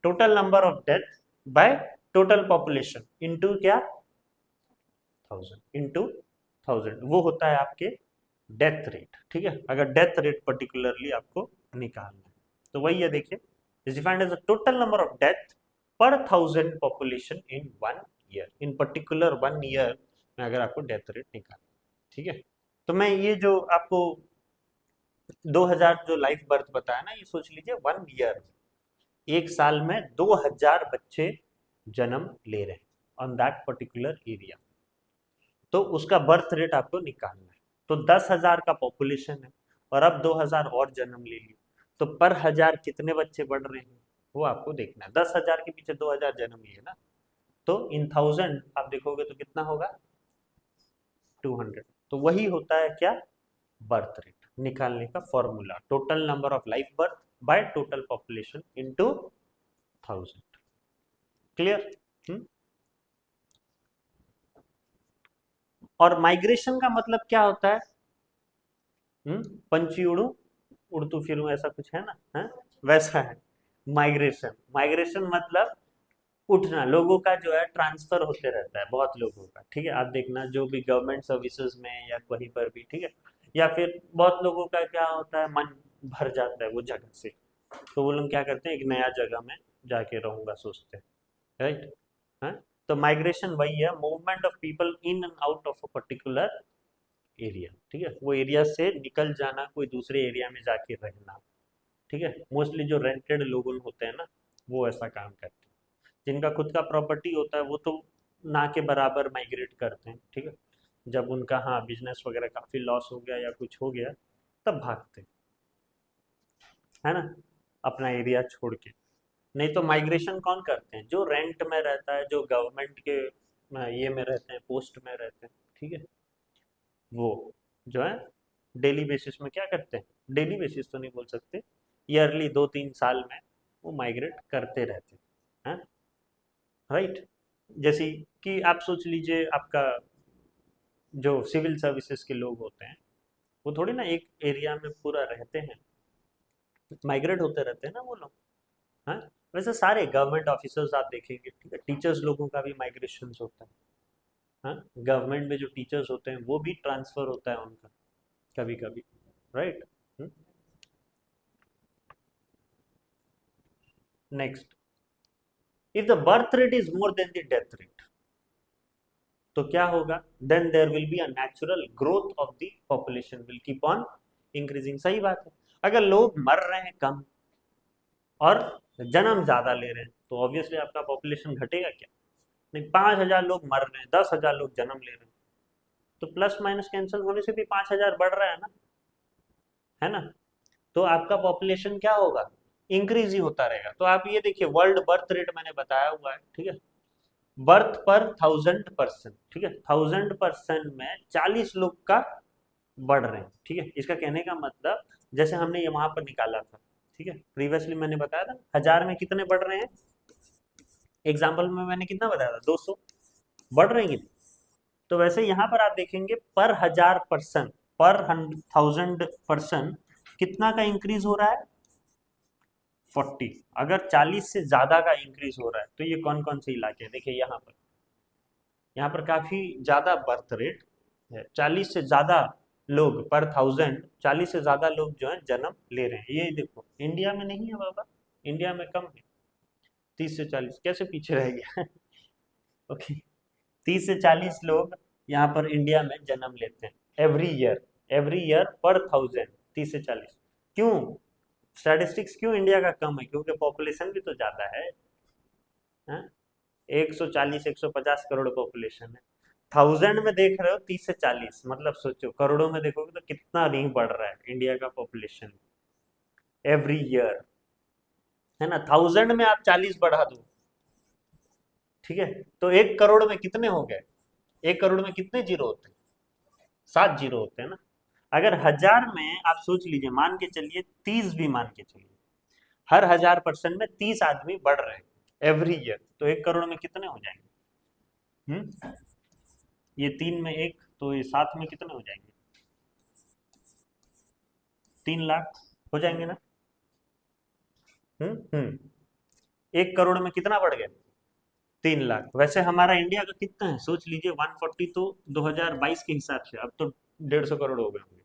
Total number of death by total population into क्या 1000, इनटू 1000, वो होता है आपके डेथ रेट, ठीक है, अगर डेथ रेट पर्टिकुलरली आपको निकालना है तो वही है, देखिए is defined as the total number of death per 1000 population in 1 year, in particular 1 year में अगर आपको डेथ रेट निकालना, ठीक है। तो मैं ये जो आपको 2000 जो लाइफ बर्थ बताया ना, ये सोच लीजिए 1 ईयर, एक साल में 2000 बच्चे जन्म ले रहे हैं ऑन दैट पर्टिकुलर एरिया, तो उसका बर्थ रेट आपको निकालना है। तो 10,000 का पॉपुलेशन है और अब 2000 और जन्म ले लिए, तो पर 1000 कितने बच्चे बढ़ रहे हैं वो आपको देखना है, 10,000 के पीछे 2000 जन्म लिए ना, तो इन 1000 आप देखोगे तो कितना होगा 200, तो वही होता है क्या बर्थ रेट निकालने का formula, total number of life birth by total population into 1000, clear. और माइग्रेशन का मतलब क्या होता है, पंछी उड़ू उड़तू फिरूं, ऐसा कुछ है ना, है वैसा है माइग्रेशन। माइग्रेशन मतलब उठना, लोगों का जो है ट्रांसफर होते रहता है, बहुत लोगों का, ठीक है। आप देखना जो भी गवर्नमेंट सर्विसेज में या कहीं पर भी, ठीक है, या फिर बहुत लोगों का क्या होता है, मन भर जाता है वो जगह से, तो वो लोग क्या करते हैं, एक नया जगह में जाके रहूंगा सोचते हैं, राइट। हाँ, तो माइग्रेशन वही है, movement of people in and out of a particular area, ठीक है, वो एरिया से निकल जाना, कोई दूसरे एरिया में जाके रहना, ठीक है। मोस्टली जो रेंटेड लोग होते हैं ना, वो ऐसा काम करते हैं। जिनका खुद का प्रॉपर्टी होता है वो तो ना के बराबर माइग्रेट करते हैं, ठीक है। जब उनका हाँ बिजनेस वगैरह काफी लॉस हो गया या कुछ हो गया, तब भागते हैं, है ना, अपना एरिया छोड़ के। नहीं तो माइग्रेशन कौन करते हैं, जो रेंट में रहता है, जो गवर्नमेंट के ये में रहते हैं, पोस्ट में रहते हैं, ठीक है, वो जो है डेली बेसिस में क्या करते हैं, डेली बेसिस तो नहीं बोल सकते, ईयरली 2-3 साल में वो माइग्रेट करते रहते हैं, राइट। जैसे कि आप सोच लीजिए, आपका जो सिविल सर्विसेज के लोग होते हैं, वो थोड़ी ना एक एरिया में पूरा रहते हैं, माइग्रेट होते रहते हैं ना वो लोग। हाँ, वैसे सारे गवर्नमेंट ऑफिसर्स आप देखेंगे, ठीक है, टीचर्स लोगों का भी माइग्रेशन होता है। हाँ, गवर्नमेंट में जो टीचर्स होते हैं वो भी ट्रांसफर होता है उनका कभी कभी, right. Next, if the birth rate is more than the death rate, तो क्या होगा, then there will be a natural growth of the population will keep on increasing. सही बात है, अगर लोग मर रहे हैं कम और जन्म ज्यादा ले रहे हैं, तो ऑब्वियसली आपका पॉपुलेशन घटेगा क्या, नहीं, 5,000 लोग मर रहे हैं, 10,000 लोग जन्म ले रहे हैं, तो प्लस माइनस कैंसिल होने से भी 5,000 बढ़ रहा है ना, तो आपका पॉपुलेशन क्या होगा, इंक्रीज ही होता रहेगा। तो आप ये देखिए, वर्ल्ड बर्थ रेट मैंने बताया हुआ है, ठीक है, बर्थ पर 1000 पर्सन, ठीक है, 1000 पर्सन में 40 लोग का बढ़ रहे हैं, ठीक है। इसका कहने का मतलब, जैसे हमने ये वहां पर निकाला था, ठीक है, प्रीवियसली मैंने बताया था 1000 में कितने बढ़ रहे हैं, एग्जाम्पल में मैंने कितना बताया था, 200 बढ़ रहे हैं कितने। तो वैसे यहाँ पर आप देखेंगे पर 1000 पर्सन, पर 1000 पर्सन कितना का इंक्रीज हो रहा है, 40। अगर 40 से ज्यादा का इंक्रीज हो रहा है, तो ये कौन कौन से इलाके हैं, देखिए यहाँ पर काफी ज्यादा बर्थ रेट है, 40 से ज्यादा लोग पर 1000, 40 से ज्यादा लोग जो है जन्म ले रहे हैं, ये देखो इंडिया में नहीं है बाबा, इंडिया में कम है, 30 से 40 कैसे पीछे रह गया ओके, 30 से 40 लोग यहाँ पर इंडिया में जन्म लेते हैं एवरी ईयर, एवरी ईयर पर 1000, 30 से 40। क्यों स्टैटिस्टिक्स, क्यों इंडिया का कम है, क्योंकि पॉपुलेशन भी तो ज्यादा है, हाँ? 140-150 करोड़ पॉपुलेशन है, 1000 में देख रहे हो 30 से 40, मतलब सोचो करोड़ों में देखोगे तो कितना नहीं बढ़ रहा है इंडिया का पॉपुलेशन एवरी ईयर, है ना। 1000 में आप 40 बढ़ा दो, ठीक है, तो 1 करोड़ में कितने हो गए, 1 करोड़ में कितने जीरो होते हैं, 7 जीरो होते हैं ना। अगर 1000 में आप सोच लीजिए, मान के चलिए 30 भी मान के चलिए, हर 1000 पर्सन में 30 आदमी बढ़ रहे हैं एवरी ईयर, तो 1 करोड़ में कितने हो जाएंगे, ये 3 में 1, तो ये 7 में कितने हो जाएंगे, 3 लाख हो जाएंगे ना। 1 करोड़ में कितना बढ़ गया, 3 लाख। वैसे हमारा इंडिया का कितना है सोच लीजिए, 140, तो 2022 के हिसाब से अब तो 150 करोड़ हो गए होंगे,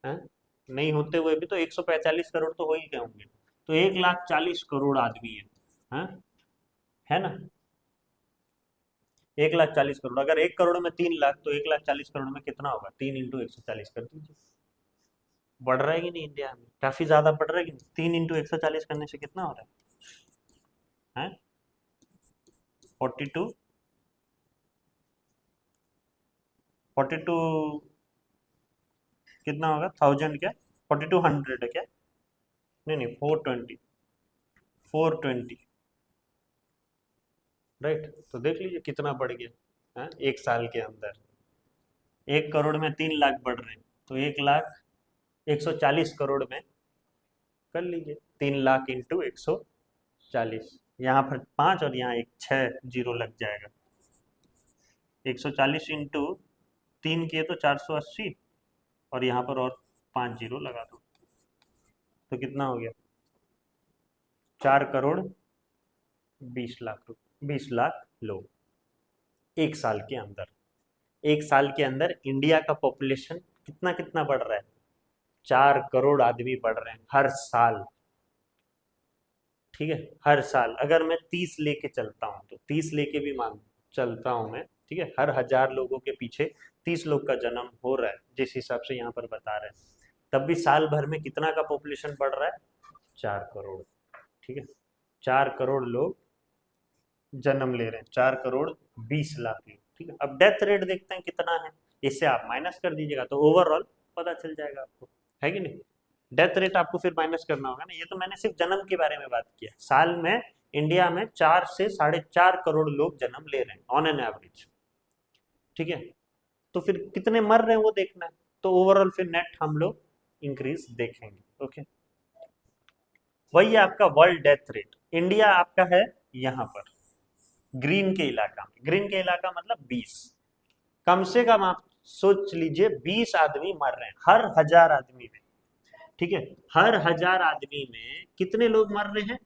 हैं? नहीं होते हुए भी तो 145 करोड़ तो हो ही गए होंगे, तो 1,40,40 करोड़ आदमी है, है ना, 1,40,40 करोड़, अगर 1 करोड़ में 3 लाख, तो 1,40,40 करोड़ में कितना होगा, 3 × 140 कर दीजिए, बढ़ रहा है कि नहीं, इंडिया में काफी ज्यादा बढ़ रहा है कि नहीं, 3 × 140 करने से कितना हो रहा है, 42, 42 कितना होगा, 1000 क्या, 4200 है क्या, नहीं नहीं 420, 420, राइट। तो देख लीजिए कितना बढ़ गया, 1 साल के अंदर, 1 करोड़ में 3 लाख बढ़ रहे हैं, तो 1,40,40 करोड़ में कर लीजिए, 3 लाख इंटू 140, यहाँ पर 5 और यहाँ एक 6 जीरो लग जाएगा, 140 इंटू 3 किए तो 480, और यहाँ पर और 5 जीरो लगा दो, तो कितना हो गया, 4 करोड़ 20 लाख लोग एक साल के अंदर। एक साल के अंदर इंडिया का पॉपुलेशन कितना कितना बढ़ रहा है? 4 करोड़ आदमी बढ़ रहे हैं हर साल। ठीक है, हर साल अगर मैं 30 लेके चलता हूँ तो 30 लेके भी मान चलता हूँ मैं, ठीक है, हर 1000 लोगों के पीछे 30 लोग का जन्म हो रहा है जिस हिसाब से यहाँ पर बता रहे हैं, तब भी साल भर में कितना का पॉपुलेशन बढ़ रहा है? 4 करोड़। ठीक है, 4 करोड़ लोग जन्म ले रहे हैं, 4 करोड़ 20 लाख लोग। ठीक है, अब डेथ रेट देखते हैं कितना है, इससे आप माइनस कर दीजिएगा तो ओवरऑल पता चल जाएगा आपको, है कि नहीं? डेथ रेट आपको फिर माइनस करना होगा ना, ये तो मैंने सिर्फ जन्म के बारे में बात किया। साल में इंडिया में 4 से 4.5 करोड़ लोग जन्म ले रहे हैं ऑन एन एवरेज। ठीक है, तो फिर कितने मर रहे हैं वो देखना है, तो ओवरऑल फिर नेट हम लोग इंक्रीज देखेंगे। ओके, वही है आपका वर्ल्ड डेथ रेट। इंडिया आपका है यहाँ पर ग्रीन के इलाका में, ग्रीन के इलाका मतलब 20, कम से कम आप सोच लीजिए 20 आदमी मर रहे हैं हर 1000 आदमी में। ठीक है, हर 1000 आदमी में कितने लोग मर रहे हैं?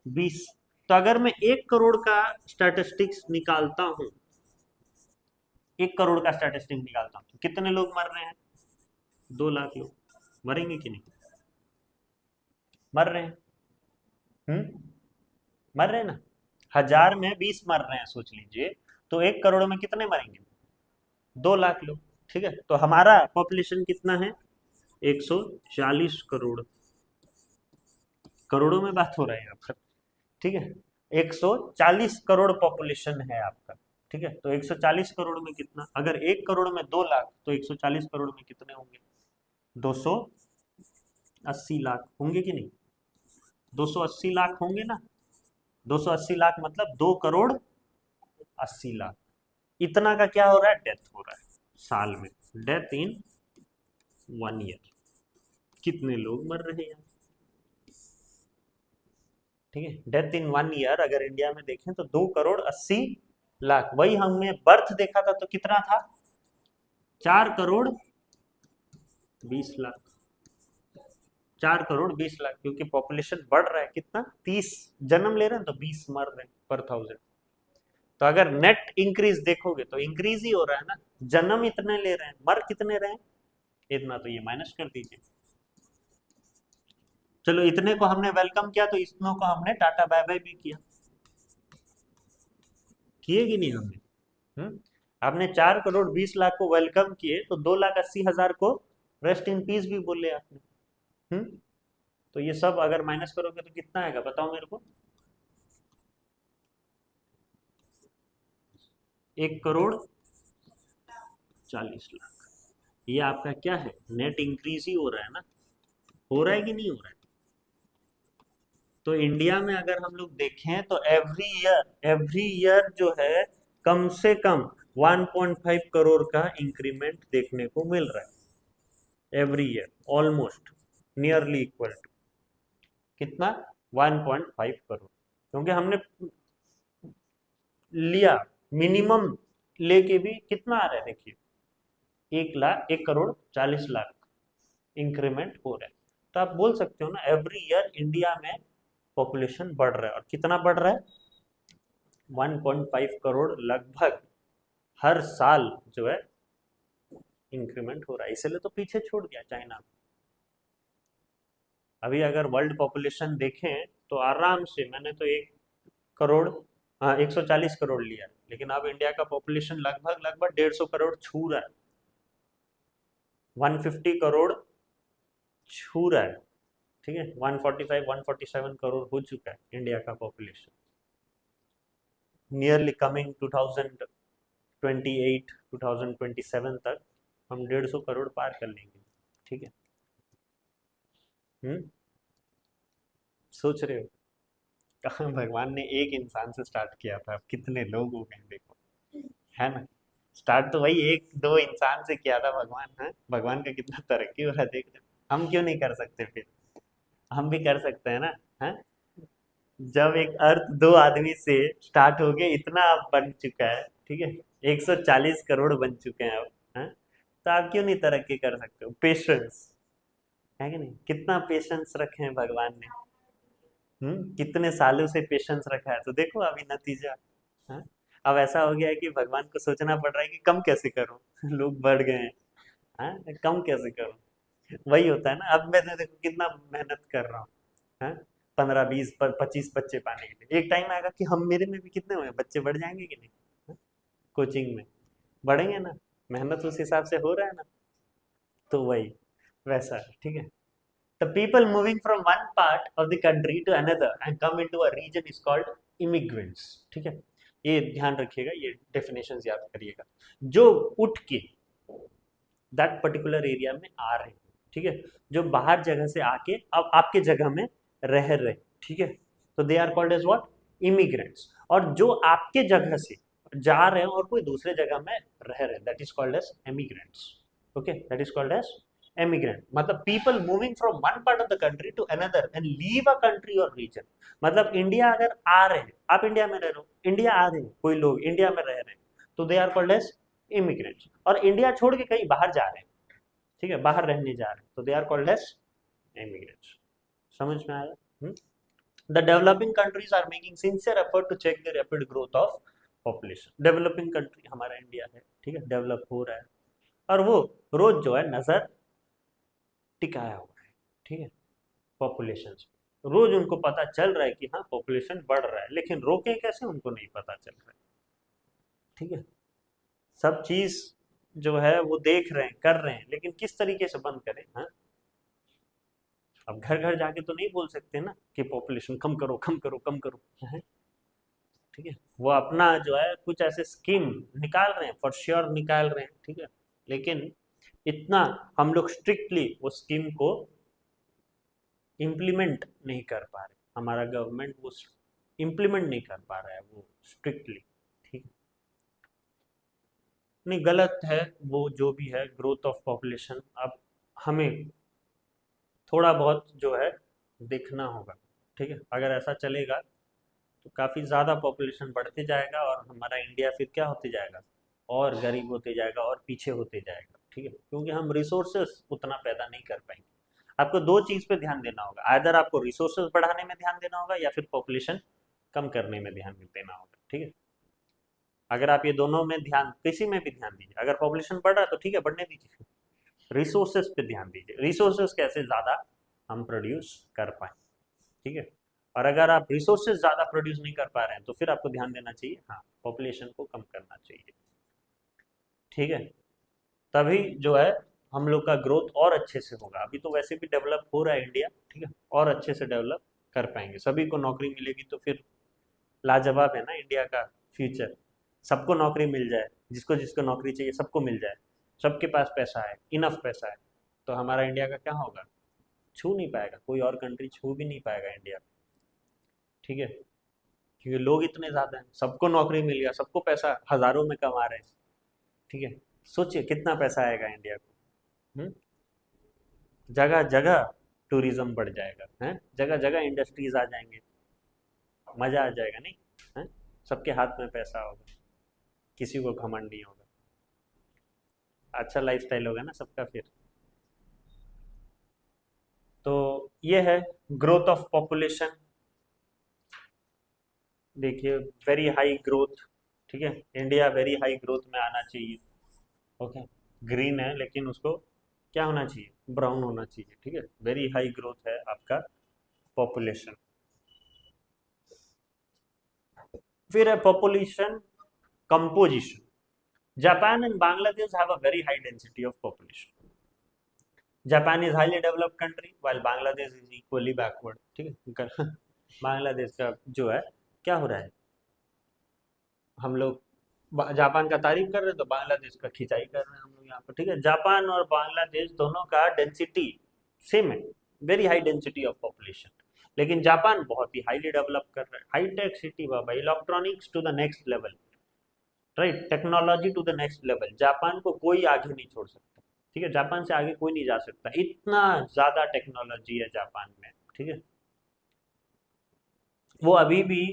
20। तो अगर मैं 1 करोड़ का स्टैटिस्टिक्स निकालता हूं, 1 करोड़ का स्टैटिस्टिक्स निकालता हूं तो कितने लोग मर रहे हैं? 2 लाख लोग मरेंगे कि नहीं? मर रहे हैं। मर रहे हैं ना, 1000 में 20 मर रहे हैं सोच लीजिए, तो 1 करोड़ में कितने मरेंगे? 2 लाख लोग। ठीक है, तो हमारा पॉपुलेशन कितना है? 140 करोड़। करोड़ों में बात हो रहा है यहाँ पर। ठीक है, 140 करोड़ पॉपुलेशन है आपका। ठीक है, तो 140 करोड़ में कितना, अगर 1 करोड़ में 2 लाख तो 140 करोड़ में कितने होंगे? 280 लाख होंगे कि नहीं? 280 लाख होंगे ना। 280 लाख मतलब 2 करोड़ 80 लाख। इतना का क्या हो रहा है? डेथ हो रहा है साल में, डेथ इन 1 ईयर। कितने लोग मर रहे हैं? ठीक है, डेथ इन 1 ईयर अगर इंडिया में देखें तो 2 करोड़ 80 लाख। वही हमने बर्थ देखा था तो कितना था? 4 करोड़ 20 लाख। 4 करोड़ 20 लाख, क्योंकि पॉपुलेशन बढ़ रहा है कितना? 30 जन्म ले रहे हैं तो 20 मर रहे हैं पर 1000। तो अगर नेट इंक्रीज देखोगे तो इंक्रीज ही हो रहा है ना, जन्म इतने ले रहे हैं, मर कितने रहे हैं? इतना, तो ये माइनस कर दीजिए। चलो, इतने को हमने वेलकम किया तो इतनों को हमने टाटा बाय बाय भी किया, किए कि नहीं हमने? आपने 4 करोड़ 20 लाख को वेलकम किए तो 2,80,000 को रेस्ट इन पीस भी बोले आपने। तो ये सब अगर माइनस करोगे तो कितना आएगा बताओ मेरे को? 1 करोड़ 40 लाख। ये आपका क्या है? नेट इंक्रीज ही हो रहा है ना, हो रहा है कि नहीं हो रहा है? तो इंडिया में अगर हम लोग देखें तो एवरी ईयर जो है कम से कम 1.5 करोड़ का इंक्रीमेंट देखने को मिल रहा है every year, almost nearly equal to कितना? 1.5 करोड़। क्योंकि हमने लिया मिनिमम लेके भी कितना आ रहा है देखिए, 1 करोड़ 40 लाख इंक्रीमेंट हो रहा है। तो आप बोल सकते हो ना एवरी ईयर इंडिया में पॉपुलेशन बढ़ रहा है, और कितना बढ़ रहा है? 1.5 करोड़ लगभग हर साल जो है इंक्रीमेंट हो रहा है, इसलिए तो पीछे छोड़ दिया चाइना। अभी अगर वर्ल्ड पॉपुलेशन देखें तो आराम से मैंने तो 1 करोड़, हाँ 140 करोड़ लिया, लेकिन अब इंडिया का पॉपुलेशन लगभग लगभग 150 करोड़ छू रहा है, 150 करोड़ छू रहा है। ठीक है, 145 147 करोड़ हो चुका है इंडिया का पॉपुलेशन, नियरली कमिंग 2028 2027 तक हम 150 करोड़ पार कर लेंगे। ठीक है, सोच रहे हो कहाँ भगवान ने एक इंसान से स्टार्ट किया था, अब कितने लोग हो गए देखो, है ना? स्टार्ट तो वही 1-2 इंसान से किया था भगवान। है, भगवान का कितना तरक्की हो रहा है देख रहे हो। हम क्यों नहीं कर सकते फिर? हम भी कर सकते हैं ना। है, जब एक अर्थ 2 आदमी से स्टार्ट हो गया, इतना अब बन चुका है, ठीक है, 140 करोड़ बन चुके हैं अब। है, तो आप क्यों नहीं तरक्की कर सकते हो? पेशेंस है कि नहीं? कितना पेशेंस रखे हैं भगवान ने। कितने सालों से पेशेंस रखा है, तो देखो अभी नतीजा। हाँ? अब ऐसा हो गया है कि भगवान को सोचना पड़ रहा है कि कम कैसे करूं। लोग बढ़ गए हैं। हाँ? कम कैसे करूं। वही होता है ना, अब मैं देखो कितना मेहनत कर रहा हूँ। हाँ? 15 20 25 बच्चे पाने के लिए, एक टाइम आएगा कि हम मेरे में भी कितने हुए बच्चे बढ़ जाएंगे कि नहीं। हाँ? कोचिंग में बढ़ेंगे ना, मेहनत उस हिसाब से हो रहा है ना। तो वही वैसा है, ठीक है। The people moving from one part of the country to another and come into a region is called immigrants, ठीक है। ये ध्यान रखिएगा, ये डेफिनेशन याद करिएगा। जो उठ के दैट पर्टिकुलर एरिया में आ रहे हैं, ठीक है, जो बाहर जगह से आके अब आपके जगह में रह रहे, ठीक है, तो they are called as what, immigrants. और जो आपके जगह से जा रहे हैं और कोई दूसरे जगह में रह रहे हैं, that is called as emigrants. Okay, that is called as emigrant. मतलब people moving from one part of the country to another and leave a country और रीजन। मतलब इंडिया अगर आ रहे हैं, आप इंडिया में रह रहे हो, इंडिया आ रहे हैं कोई लोग, इंडिया में रह रहे हैं, तो they are called as immigrants. और इंडिया छोड़ के कहीं बाहर जा रहे हैं, ठीक है, बाहर रहने जा रहे हैं, तो they are called as immigrants. समझ में आया। The developing countries are making sincere effort to check the rapid growth of population. Developing country हमारा इंडिया है, ठीक है, डेवलप हो रहा है, और वो रोज जो है नजर टिकाया हुआ है, ठीक है, पॉपुलेशन पे। रोज उनको पता चल रहा है कि हाँ पॉपुलेशन बढ़ रहा है, लेकिन रोके कैसे उनको नहीं पता चल रहा है, ठीक है। सब चीज जो है वो देख रहे हैं, कर रहे हैं, लेकिन किस तरीके से बंद करें। हाँ, अब घर घर जाके तो नहीं बोल सकते ना कि पॉपुलेशन कम करो कम करो कम करो। हाँ, ठीक है, वो अपना जो है कुछ ऐसे स्कीम निकाल रहे हैं, फॉर श्योर निकाल रहे हैं, ठीक है, लेकिन इतना हम लोग स्ट्रिक्टली वो स्कीम को इम्प्लीमेंट नहीं कर पा रहे, हमारा गवर्नमेंट वो इम्प्लीमेंट नहीं कर पा रहा है वो स्ट्रिक्टली, ठीक है। नहीं, गलत है वो जो भी है, ग्रोथ ऑफ पॉपुलेशन। अब हमें थोड़ा बहुत जो है देखना होगा, ठीक है। अगर ऐसा चलेगा तो काफ़ी ज़्यादा पॉपुलेशन बढ़ते जाएगा और हमारा इंडिया फिर क्या होते जाएगा, और गरीब होते जाएगा और पीछे होते जाएगा, ठीक है, क्योंकि हम रिसोर्सेस उतना पैदा नहीं कर पाएंगे। आपको दो चीज़ पे ध्यान देना होगा, आइदर आपको रिसोर्सेज बढ़ाने में ध्यान देना होगा या फिर पॉपुलेशन कम करने में ध्यान देना होगा, ठीक है। अगर आप ये दोनों में ध्यान, किसी में भी ध्यान दीजिए, अगर पॉपुलेशन बढ़ रहा है तो ठीक है, बढ़ने दीजिए, रिसोर्सेज पे ध्यान दीजिए, रिसोर्सेज कैसे ज़्यादा हम प्रोड्यूस कर पाए, ठीक है। और अगर आप रिसोर्सेज ज़्यादा प्रोड्यूस नहीं कर पा रहे हैं तो फिर आपको ध्यान देना चाहिए, हाँ, पॉपुलेशन को कम करना चाहिए, ठीक है। तभी जो है हम लोग का ग्रोथ और अच्छे से होगा। अभी तो वैसे भी डेवलप हो रहा है इंडिया, ठीक है, और अच्छे से डेवलप कर पाएंगे, सभी को नौकरी मिलेगी तो फिर लाजवाब है ना इंडिया का फ्यूचर। सबको नौकरी मिल जाए, जिसको जिसको नौकरी चाहिए सबको मिल जाए, सबके पास पैसा है, इनफ पैसा है, तो हमारा इंडिया का क्या होगा, छू नहीं पाएगा, कोई और कंट्री छू भी नहीं पाएगा इंडिया, ठीक है, क्योंकि लोग इतने ज़्यादा हैं, सबको नौकरी मिल गया, सबको पैसा हज़ारों में कमा रहे हैं, ठीक है। सोचिए कितना पैसा आएगा इंडिया को। जगह जगह टूरिज्म बढ़ जाएगा, हैं, जगह जगह इंडस्ट्रीज आ जाएंगे, मज़ा आ जाएगा नहीं, हैं, सबके हाथ में पैसा होगा, किसी को घमंड नहीं होगा, अच्छा लाइफस्टाइल होगा ना सबका फिर। तो ये है ग्रोथ ऑफ पॉपुलेशन। देखिए वेरी हाई ग्रोथ, ठीक है, इंडिया वेरी हाई ग्रोथ में आना चाहिए। ओके, ग्रीन है लेकिन उसको क्या होना चाहिए, ब्राउन होना चाहिए, ठीक है, वेरी हाई ग्रोथ है आपका पॉपुलेशन। फिर है population composition. Japan and Bangladesh have a very high density of population. Japan is highly developed country while Bangladesh is equally backward, ठीक है। बांग्लादेश का जो है क्या हो रहा है, हम लोग जापान का तारीफ कर रहे हैं तो बांग्लादेश का खिंचाई कर रहे हैं हम लोग यहाँ पर, ठीक है। जापान और बांग्लादेश दोनों का डेंसिटी सेम है, very high density of population, लेकिन जापान बहुत ही हाईली डेवलप कर रहा है, हाईटेक सिटी बाबा, electronics to the next level, right, technology to the next level. Japan को कोई आगे नहीं छोड़ सकता, ठीक है, जापान से आगे कोई नहीं जा सकता, इतना ज्यादा टेक्नोलॉजी है जापान में, ठीक है। वो अभी भी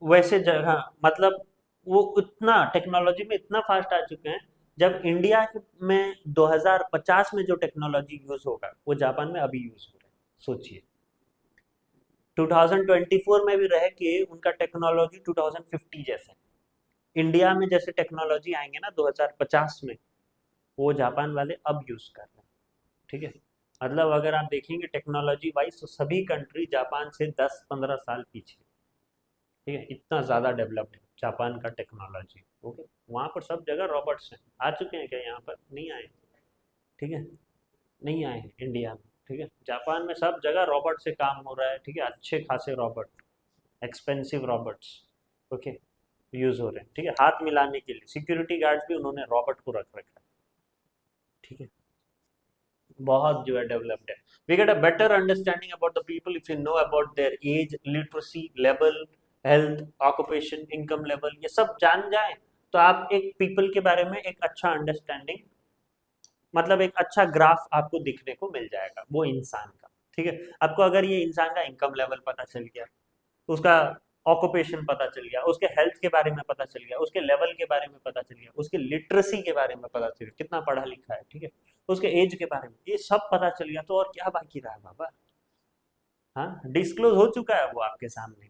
वैसे जगह, मतलब वो उतना टेक्नोलॉजी में इतना फास्ट आ चुके हैं, जब इंडिया में 2050 में जो टेक्नोलॉजी यूज होगा वो जापान में अभी यूज हो रहा है, सोचिए। 2024 में भी रह के उनका टेक्नोलॉजी 2050 जैसा है। इंडिया में जैसे टेक्नोलॉजी आएंगे ना 2050 में, वो जापान वाले अब यूज कर रहे हैं। ठीक है, मतलब अगर आप देखेंगे टेक्नोलॉजी वाइज तो सभी कंट्री जापान से 10-15 साल पीछे। ठीक है, इतना ज़्यादा डेवलप्ड है जापान का टेक्नोलॉजी। ओके, वहाँ पर सब जगह रॉबोट्स हैं। आ चुके हैं क्या यहाँ पर? नहीं आए। ठीक है, नहीं आए हैं इंडिया में। ठीक है, जापान में सब जगह रॉबोट से काम हो रहा है। ठीक है, अच्छे खासे robot, expensive robots. Okay, use हो रहे हैं। ठीक है, हाथ मिलाने के लिए सिक्योरिटी गार्ड्स भी उन्होंने रॉबोट को रख रखा है। ठीक है, बहुत जो है डेवलप्ड है। We get a better understanding about the people if you know about their age, literacy level, health, occupation, income level, ये सब जान जाए तो आप एक पीपल के बारे में एक अच्छा अंडरस्टैंडिंग, मतलब एक अच्छा ग्राफ आपको दिखने को मिल जाएगा वो इंसान का। ठीक है, आपको अगर ये इंसान का इनकम लेवल पता चल गया, उसका ऑक्यूपेशन पता चल गया, उसके हेल्थ के बारे में पता चल गया, उसके लेवल के बारे में पता चल गया, उसके लिटरेसी के बारे में पता चल गया, कितना पढ़ा लिखा है। ठीक है, उसके एज के बारे में ये सब पता चल गया, तो और क्या बाकी रहा बाबा? हाँ, डिस्क्लोज हो चुका है वो आपके सामने।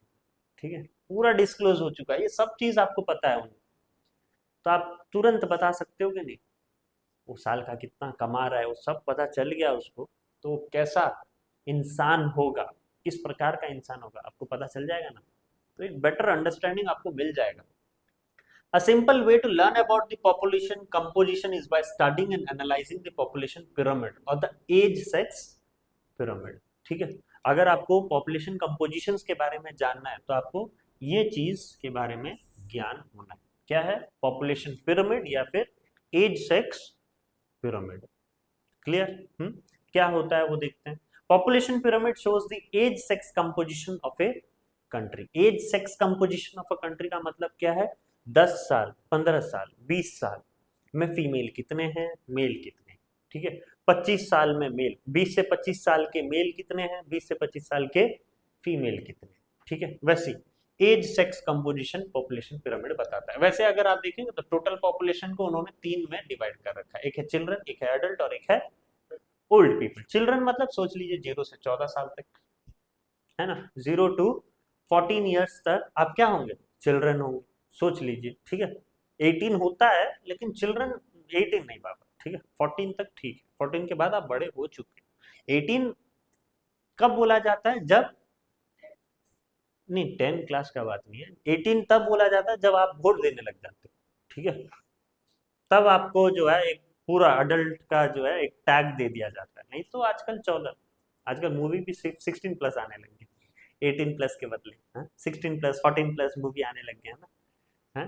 ठीक है, पूरा डिस्क्लोज हो चुका है, ये सब चीज आपको पता है उन्हें, तो आप तुरंत बता सकते हो कि नहीं वो साल का कितना कमा रहा है, वो सब पता चल गया उसको, तो कैसा इंसान होगा, किस प्रकार का इंसान होगा, आपको पता चल जाएगा ना। तो एक बेटर अंडरस्टैंडिंग आपको मिल जाएगा। A simple way to learn about the population composition is by studying and analyzing the population pyramid or the age sex pyramid। ठीक है, अगर आपको पॉपुलेशन कंपोजिशन के बारे में जानना है तो आपको ये चीज के बारे में ज्ञान होना है। क्या है? पॉपुलेशन पिरामिड या फिर एज सेक्स पिरामिड। क्लियर? क्या होता है वो देखते हैं। Population pyramid shows the age sex composition of a country. Age sex composition of a country का मतलब क्या है? 10 साल, 15 साल, 20 साल में फीमेल कितने हैं, मेल कितने हैं। ठीक है, 25 साल में मेल, 20 से 25 साल के मेल कितने हैं, 20 से 25 साल के फीमेल कितने हैं। ठीक है, वैसे age sex composition population pyramid बताता है। वैसे अगर आप देखेंगे तो टोटल पॉपुलेशन को उन्होंने 3 में डिवाइड कर रखा है, एक है चिल्ड्रन, एक है एडल्ट और एक है ओल्ड पीपल। चिल्ड्रन मतलब सोच लीजिए 0 से 14 साल तक, है ना, 0 टू 14 ईयर्स तक आप क्या होंगे? चिल्ड्रन होंगे, सोच लीजिए। ठीक है, 18 होता है लेकिन चिल्ड्रन 18 नहीं बाबा। ठीक है, 14 तक ठीक है, 14 के बाद आप बड़े हो चुके हैं। 18 कब बोला जाता है? जब, नहीं 10 क्लास का बात नहीं है, 18 तब बोला जाता है जब आप वोट देने लग जाते हो। ठीक है, तब आपको जो है एक पूरा अडल्ट का जो है एक टैग दे दिया जाता है। नहीं तो आजकल 14, आजकल मूवी भी 16 प्लस आने लगी, 18 प्लस के बदले 16 प्लस 14 प्लस मूवी आने लग गया ना। हाँ,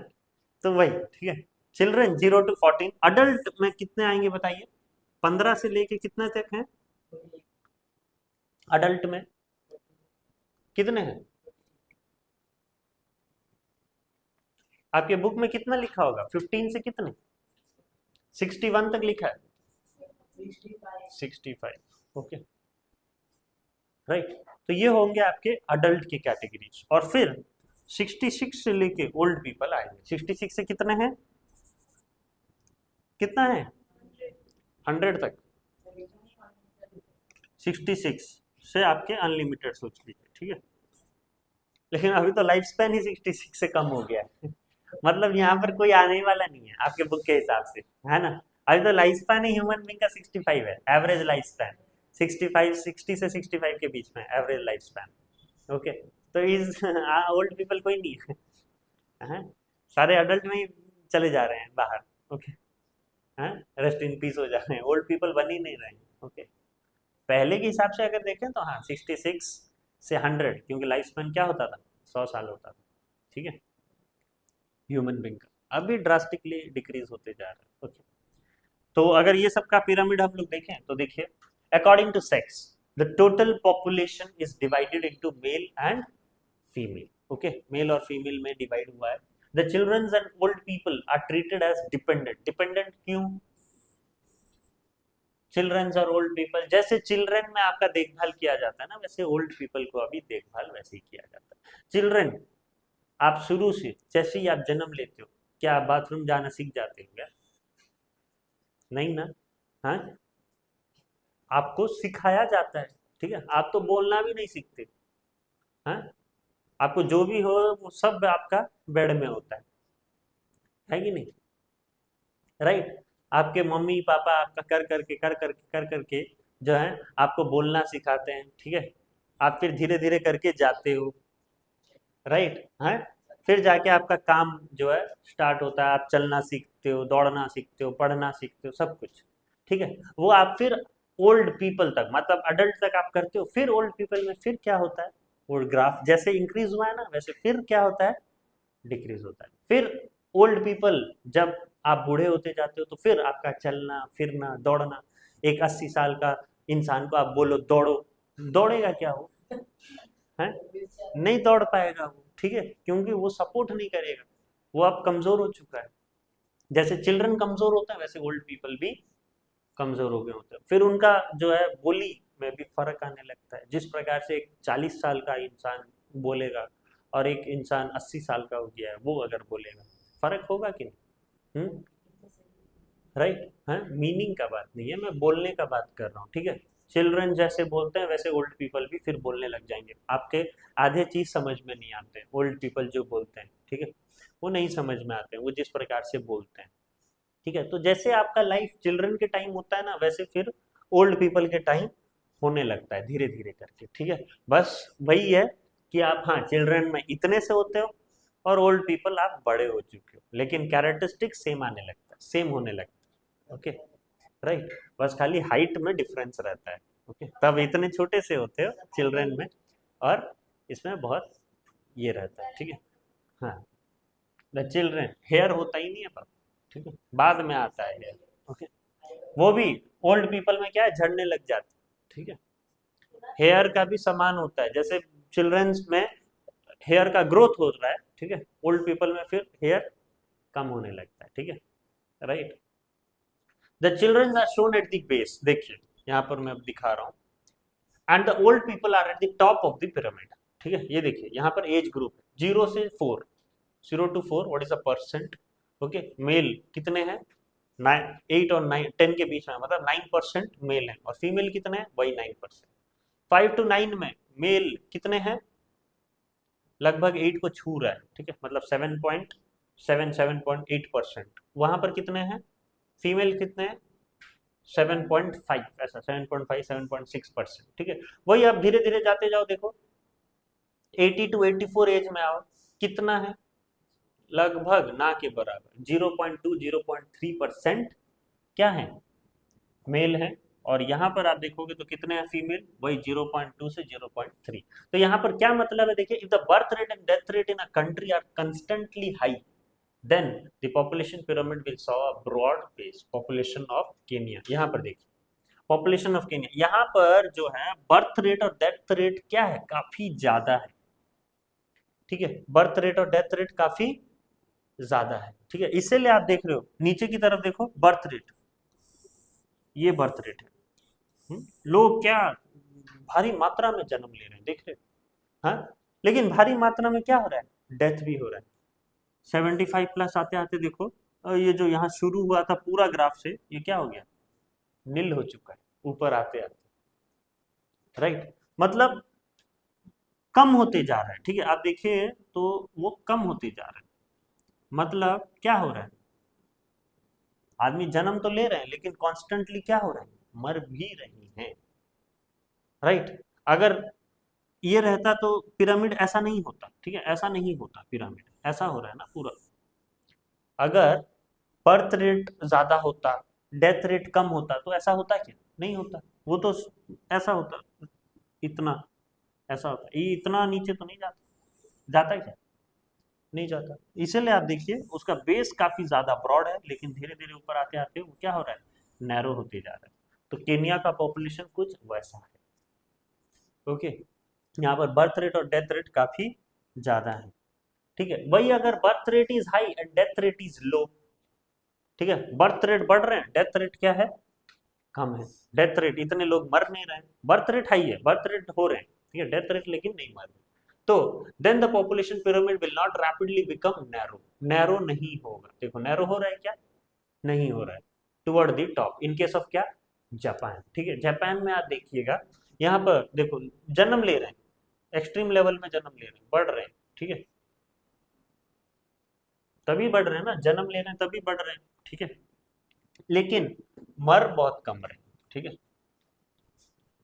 तो वही। ठीक है, चिल्ड्रन 0 टू 14। अडल्ट में कितने आएंगे बताइए? 15 से लेके कितने तक हैं अडल्ट में? कितने हैं आपके बुक में? कितना लिखा होगा? 15 से कितने? 61 तक लिखा है। 65। Okay, right. तो ये होंगे आपके अडल्ट की कैटेगरीज। और फिर 66 से लेके ओल्ड पीपल आएंगे। 66 से कितने हैं? कितना है? 100 तक। 66 से आपके अनलिमिटेड सोच लीजिए। ठीक है, लेकिन अभी तो लाइफ स्पैन ही 66 से कम हो गया है। मतलब यहाँ पर कोई आने वाला नहीं है आपके बुक के हिसाब से, है ना। अभी तो लाइफ स्पैन ही ह्यूमन बीइंग का 65 है, एवरेज लाइफ स्पैन 65, 60 से 65 के बीच में एवरेज लाइफ स्पैन। ओके, तो इज ओल्ड पीपल कोई नहीं है, हैं? सारे अडल्ट में ही चले जा रहे हैं बाहर। ओके, हैं, रेस्ट इन पीस हो जा रहे हैं, ओल्ड पीपल बन ही नहीं रहे हैं। ओके, पहले के हिसाब से अगर देखें तो हाँ 66 से 100, क्योंकि लाइफ स्पैन क्या होता था? 100 साल होता था। ठीक है, ह्यूमन बींग का अभी ड्रास्टिकली डिक्रीज होते जा रहा है। ओके, तो अगर ये सब का पिरामिड हम लोग देखें तो देखिए, according to sex the total population is divided into male and female. Okay, male और फीमेल में डिवाइड हुआ है। The childrens and old people are treated as dependent. Dependent क्यों? चिल्ड्रंस और ओल्ड पीपल, जैसे चिल्ड्रन में आपका देखभाल किया जाता है ना, वैसे ओल्ड पीपल को अभी देखभाल वैसे ही किया जाता है। चिल्ड्रन, आप शुरू से जैसे ही आप जन्म लेते हो, क्या आप बाथरूम जाना सीख जाते हो क्या? नहीं ना। हाँ, आपको सिखाया जाता है। ठीक है, आप तो बोलना भी नहीं सीखते, हाँ, आपको जो भी हो वो सब आपका बेड में होता है कि नहीं? राइट। आपके मम्मी पापा आपका कर करके जो है आपको बोलना सिखाते हैं, ठीक है। आप फिर धीरे धीरे करके जाते हो, राइट है। फिर जाके आपका काम जो है स्टार्ट होता है, आप चलना सीखते हो, दौड़ना सीखते हो, पढ़ना सीखते हो, सब कुछ, ठीक है। वो आप फिर ओल्ड पीपल तक, मतलब अडल्ट तक आप करते हो, फिर ओल्ड पीपल में फिर क्या होता है, वो ग्राफ जैसे इंक्रीज हुआ है ना, वैसे फिर क्या होता है, डिक्रीज होता है। फिर ओल्ड पीपल जब आप बूढ़े होते जाते हो तो फिर आपका चलना फिरना दौड़ना, एक 80 साल का इंसान को आप बोलो दौड़ो, दौड़ेगा क्या वो, है, नहीं दौड़ पाएगा वो, ठीक है, क्योंकि वो सपोर्ट नहीं करेगा, वो अब कमजोर हो चुका है। जैसे चिल्ड्रन कमजोर होता है वैसे ओल्ड पीपल भी कमजोर हो गए होते हैं। फिर उनका जो है बोली में भी फर्क आने लगता है। जिस प्रकार से एक 40 साल का इंसान बोलेगा और एक इंसान 80 साल का हो गया है वो अगर बोलेगा, फर्क होगा कि नहीं? राइट है, मीनिंग का बात नहीं है, मैं बोलने का बात कर रहा हूँ, ठीक है। चिल्ड्रन जैसे बोलते हैं वैसे ओल्ड पीपल भी फिर बोलने लग जाएंगे। आपके आधे चीज समझ में नहीं आते ओल्ड पीपल जो बोलते हैं, ठीक है, वो नहीं समझ में आते हैं वो जिस प्रकार से बोलते हैं, ठीक है। तो जैसे आपका लाइफ चिल्ड्रन के टाइम होता है ना, वैसे फिर ओल्ड पीपल के टाइम होने लगता है धीरे धीरे करके, ठीक है। बस वही है कि आप, हाँ, चिल्ड्रन में इतने से होते हो और ओल्ड पीपल आप बड़े हो चुके हो, लेकिन कैरेक्टरिस्टिक सेम आने लगता है, सेम होने लगता है, ओके, राइट। बस खाली हाइट में डिफरेंस रहता है, ओके। तब इतने छोटे से होते हो चिल्ड्रन में, और इसमें बहुत ये रहता है, ठीक है। हाँ, द चिल्ड्रन हेयर होता ही नहीं है पर, ठीक है, बाद में आता है हेयर, ओके। वो भी ओल्ड पीपल में क्या है, झड़ने लग जाते हैं, ठीक है। हेयर का भी समान होता है, जैसे चिल्ड्रंस में हेयर का ग्रोथ हो रहा है, ठीक है, ओल्ड पीपल में फिर हेयर कम होने लगता है, ठीक है, right. The children are shown at the base, देखिए यहाँ पर मैं अब दिखा रहा हूँ, and the old people are at the top of the pyramid, ठीक है। ये देखिए यहाँ पर एज ग्रुप 0 से 4, 0 to 4, what is a percent, okay. Male कितने हैं, 8 और 9, 10 के बीच में, मतलब 9% मेल है, और फीमेल कितने हैं, वही 9%। 5 to 9 में मेल कितने हैं, लगभग 8 को छू रहा है, ठीक है, मतलब 7.7, 7.8%। वहां पर कितने हैं, फीमेल कितने हैं, 7.5, ऐसा 7.5, 7.6%, ठीक है। वही आप धीरे धीरे जाते जाओ, देखो 80 to 84 एज में आओ, कितना है, लगभग ना के बराबर, 0.2, 0.3% क्या है, मेल है। और यहाँ पर आप देखोगे तो कितने हैं फीमेल, वही 0.2 से 0.3। तो यहाँ पर क्या मतलब है, देखिए, if the birth rate and death rate in a country are constantly high, then the population pyramid will saw a broad base. Population of Kenya, यहाँ पर देखिए, पॉपुलेशन ऑफ केनिया, यहाँ पर जो है बर्थ रेट और डेथ रेट क्या है, काफी ज्यादा है, ठीक है। बर्थ रेट और डेथ रेट काफी ज्यादा है, ठीक है। इसीलिए आप देख रहे हो नीचे की तरफ देखो, बर्थ रेट, ये बर्थ रेट है, लोग क्या भारी मात्रा में जन्म ले रहे हैं, देख रहे हो, हाँ। लेकिन भारी मात्रा में क्या हो रहा है, डेथ भी हो रहा है। 75 प्लस आते आते देखो, ये जो यहाँ शुरू हुआ था पूरा ग्राफ से, ये क्या हो गया, नील हो चुका है ऊपर आते आते, राइट। मतलब कम होते जा रहा है, ठीक है। आप देखिए तो वो कम होते जा रहा है, मतलब क्या हो रहा है, आदमी जन्म तो ले रहे हैं लेकिन कॉन्स्टेंटली क्या हो रहा है, मर भी रही हैं, राइट। अगर ये रहता तो पिरामिड ऐसा नहीं होता, ठीक है, ऐसा नहीं होता, पिरामिड ऐसा हो रहा है ना पूरा। अगर बर्थ रेट ज्यादा होता, डेथ रेट कम होता, तो ऐसा होता क्या, नहीं होता। वो तो ऐसा होता, इतना, ऐसा होता, ये इतना नीचे तो नहीं जाता, जाता क्या, नहीं जाता। इसीलिए आप देखिए उसका बेस काफी ज्यादा ब्रॉड है, लेकिन धीरे धीरे ऊपर आते आते वो क्या हो रहा है, नैरो होते जा रहा है। तो केनिया का पॉपुलेशन कुछ वैसा है, ओके। यहाँ पर बर्थ रेट और डेथ रेट काफी ज्यादा है, ठीक है। वही अगर birth rate is high and death rate is low, ठीक है, बर्थ रेट बढ़ रहे हैं, डेथ रेट क्या है, कम है। डेथ रेट, इतने लोग मर नहीं रहे हैं, बर्थ रेट हाई है, बर्थ रेट हो रहे हैं, ठीक है, डेथ रेट लेकिन नहीं मर रहे। तो then the population pyramid will not rapidly become narrow, narrow नहीं होगा। देखो नैरो हो रहा है क्या, नहीं हो रहा है, toward the top, in case of क्या, जापान, ठीक है। जापान में आप देखिएगा, यहाँ पर देखो जन्म ले रहे हैं, एक्सट्रीम लेवल में जन्म ले रहे हैं, बढ़ रहे हैं, ठीक है, तभी बढ़ रहे हैं ना, जन्म ले रहे हैं तभी बढ़ रहे हैं, ठीक है, लेकिन मर बहुत कम रहे हैं, ठीक है,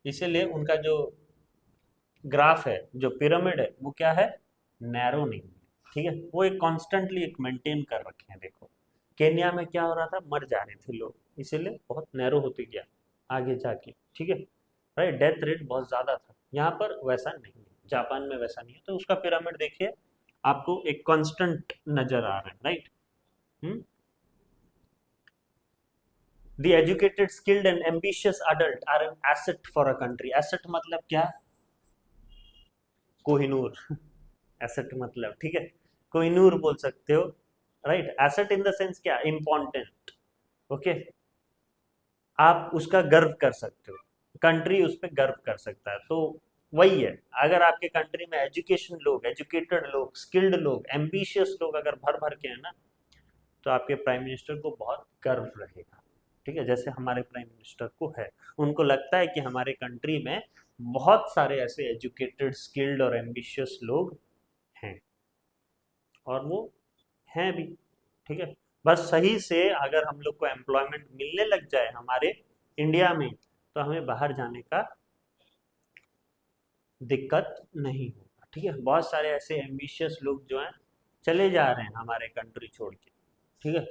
इसीलिए उनका जो ग्राफ है, जो पिरामिड है, वो क्या है, नैरो नहीं है, ठीक है, वो एक कॉन्स्टेंटली एक मेंटेन कर रखे हैं। देखो केन्या में क्या हो रहा था, मर जा रहे थे लोग, इसीलिए बहुत नैरो होते गया आगे जाके, ठीक है, राइट, डेथ रेट बहुत ज्यादा था, यहाँ पर वैसा नहीं है, जापान में वैसा नहीं है, तो उसका पिरामिड देखिए आपको एक कांस्टेंट नजर आ रहा है, right. Hmm The educated, skilled and ambitious adult are an asset for a country. Asset मतलब क्या, कोहिनूर एसेट मतलब, ठीक है, कोहिनूर बोल सकते हो, right, asset in the sense क्या, इम्पोर्टेंट, ओके, आप उसका गर्व कर सकते हो, कंट्री उस पर गर्व कर सकता है, तो वही है, अगर आपके कंट्री में एजुकेशन लोग, एजुकेटेड लोग, स्किल्ड लोग, एम्बिशियस लोग अगर भर भर के हैं ना, तो आपके प्राइम मिनिस्टर को बहुत गर्व रहेगा, ठीक है, जैसे हमारे प्राइम मिनिस्टर को है, उनको लगता है कि हमारे कंट्री में बहुत सारे ऐसे एजुकेटेड, स्किल्ड और एम्बिशियस लोग हैं, और वो हैं भी, ठीक है, बस सही से अगर हम लोग को एम्प्लॉयमेंट मिलने लग जाए हमारे इंडिया में, तो हमें बाहर जाने का दिक्कत नहीं होगा, ठीक है, बहुत सारे ऐसे एम्बिशियस लोग जो हैं चले जा रहे हैं हमारे कंट्री छोड़ के, ठीक है,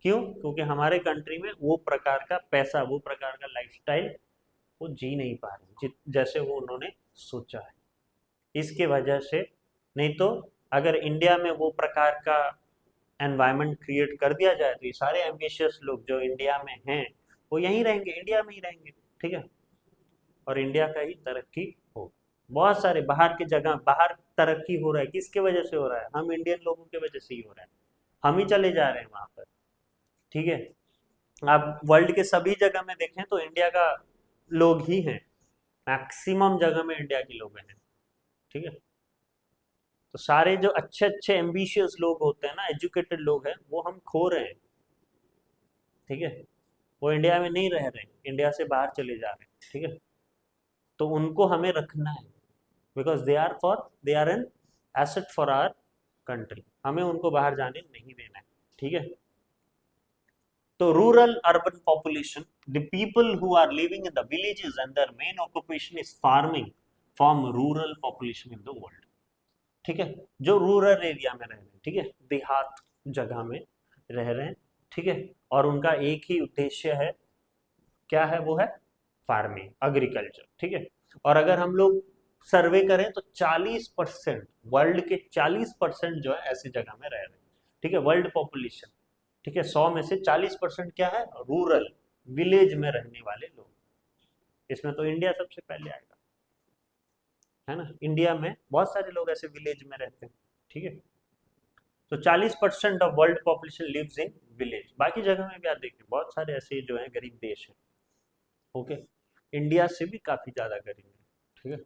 क्यों, क्योंकि हमारे कंट्री में वो प्रकार का पैसा, वो प्रकार का लाइफस्टाइल वो जी नहीं पा रहे जैसे वो उन्होंने सोचा है, इसके वजह से, नहीं तो अगर इंडिया में वो प्रकार का एनवायरनमेंट क्रिएट कर दिया जाए, तो ये सारे एम्बिशियस लोग जो इंडिया में हैं वो यहीं रहेंगे, इंडिया में ही रहेंगे, ठीक है, और इंडिया का ही तरक्की हो, बहुत सारे बाहर की जगह, बाहर तरक्की हो रहा है, किसके वजह से हो रहा है, हम इंडियन लोगों की वजह से ही हो रहा है, हम ही चले जा रहे हैं वहां पर, ठीक है, आप वर्ल्ड के सभी जगह में देखें तो इंडिया का लोग ही हैं, मैक्सिमम जगह में इंडिया के लोग हैं, ठीक है, तो सारे जो अच्छे अच्छे एम्बिशियस लोग होते हैं ना, एजुकेटेड लोग हैं, वो हम खो रहे हैं, ठीक है, वो इंडिया में नहीं रह रहे, इंडिया से बाहर चले जा रहे हैं, ठीक है, तो उनको हमें रखना है, because they are an asset for our country, हमें उनको बाहर जाने नहीं देना है, ठीक है, तो rural urban population, the people who are living in the villages and their main occupation is farming, form rural population in the world, ठीक है, जो रूरल एरिया में रह रहे हैं, ठीक है, देहात जगह में रह रहे हैं, ठीक है, और उनका एक ही उद्देश्य है, क्या है, वो है फार्मिंग, एग्रीकल्चर, ठीक है, और अगर हम लोग सर्वे करें तो 40%, वर्ल्ड के 40% जो है ऐसी जगह में रह रहे हैं, ठीक है, वर्ल्ड पॉपुलेशन, ठीक है, 100 में से 40% क्या है, रूरल, विलेज में रहने वाले लोग, इसमें तो इंडिया सबसे पहले आएगा, है ना, इंडिया में बहुत सारे लोग ऐसे विलेज में रहते हैं, ठीक है, तो 40% of world population lives in village, बाकी जगह में भी आप देखिए बहुत सारे ऐसे जो है गरीब देश हैं, ओके, इंडिया से भी काफी ज्यादा गरीब है, ठीक है,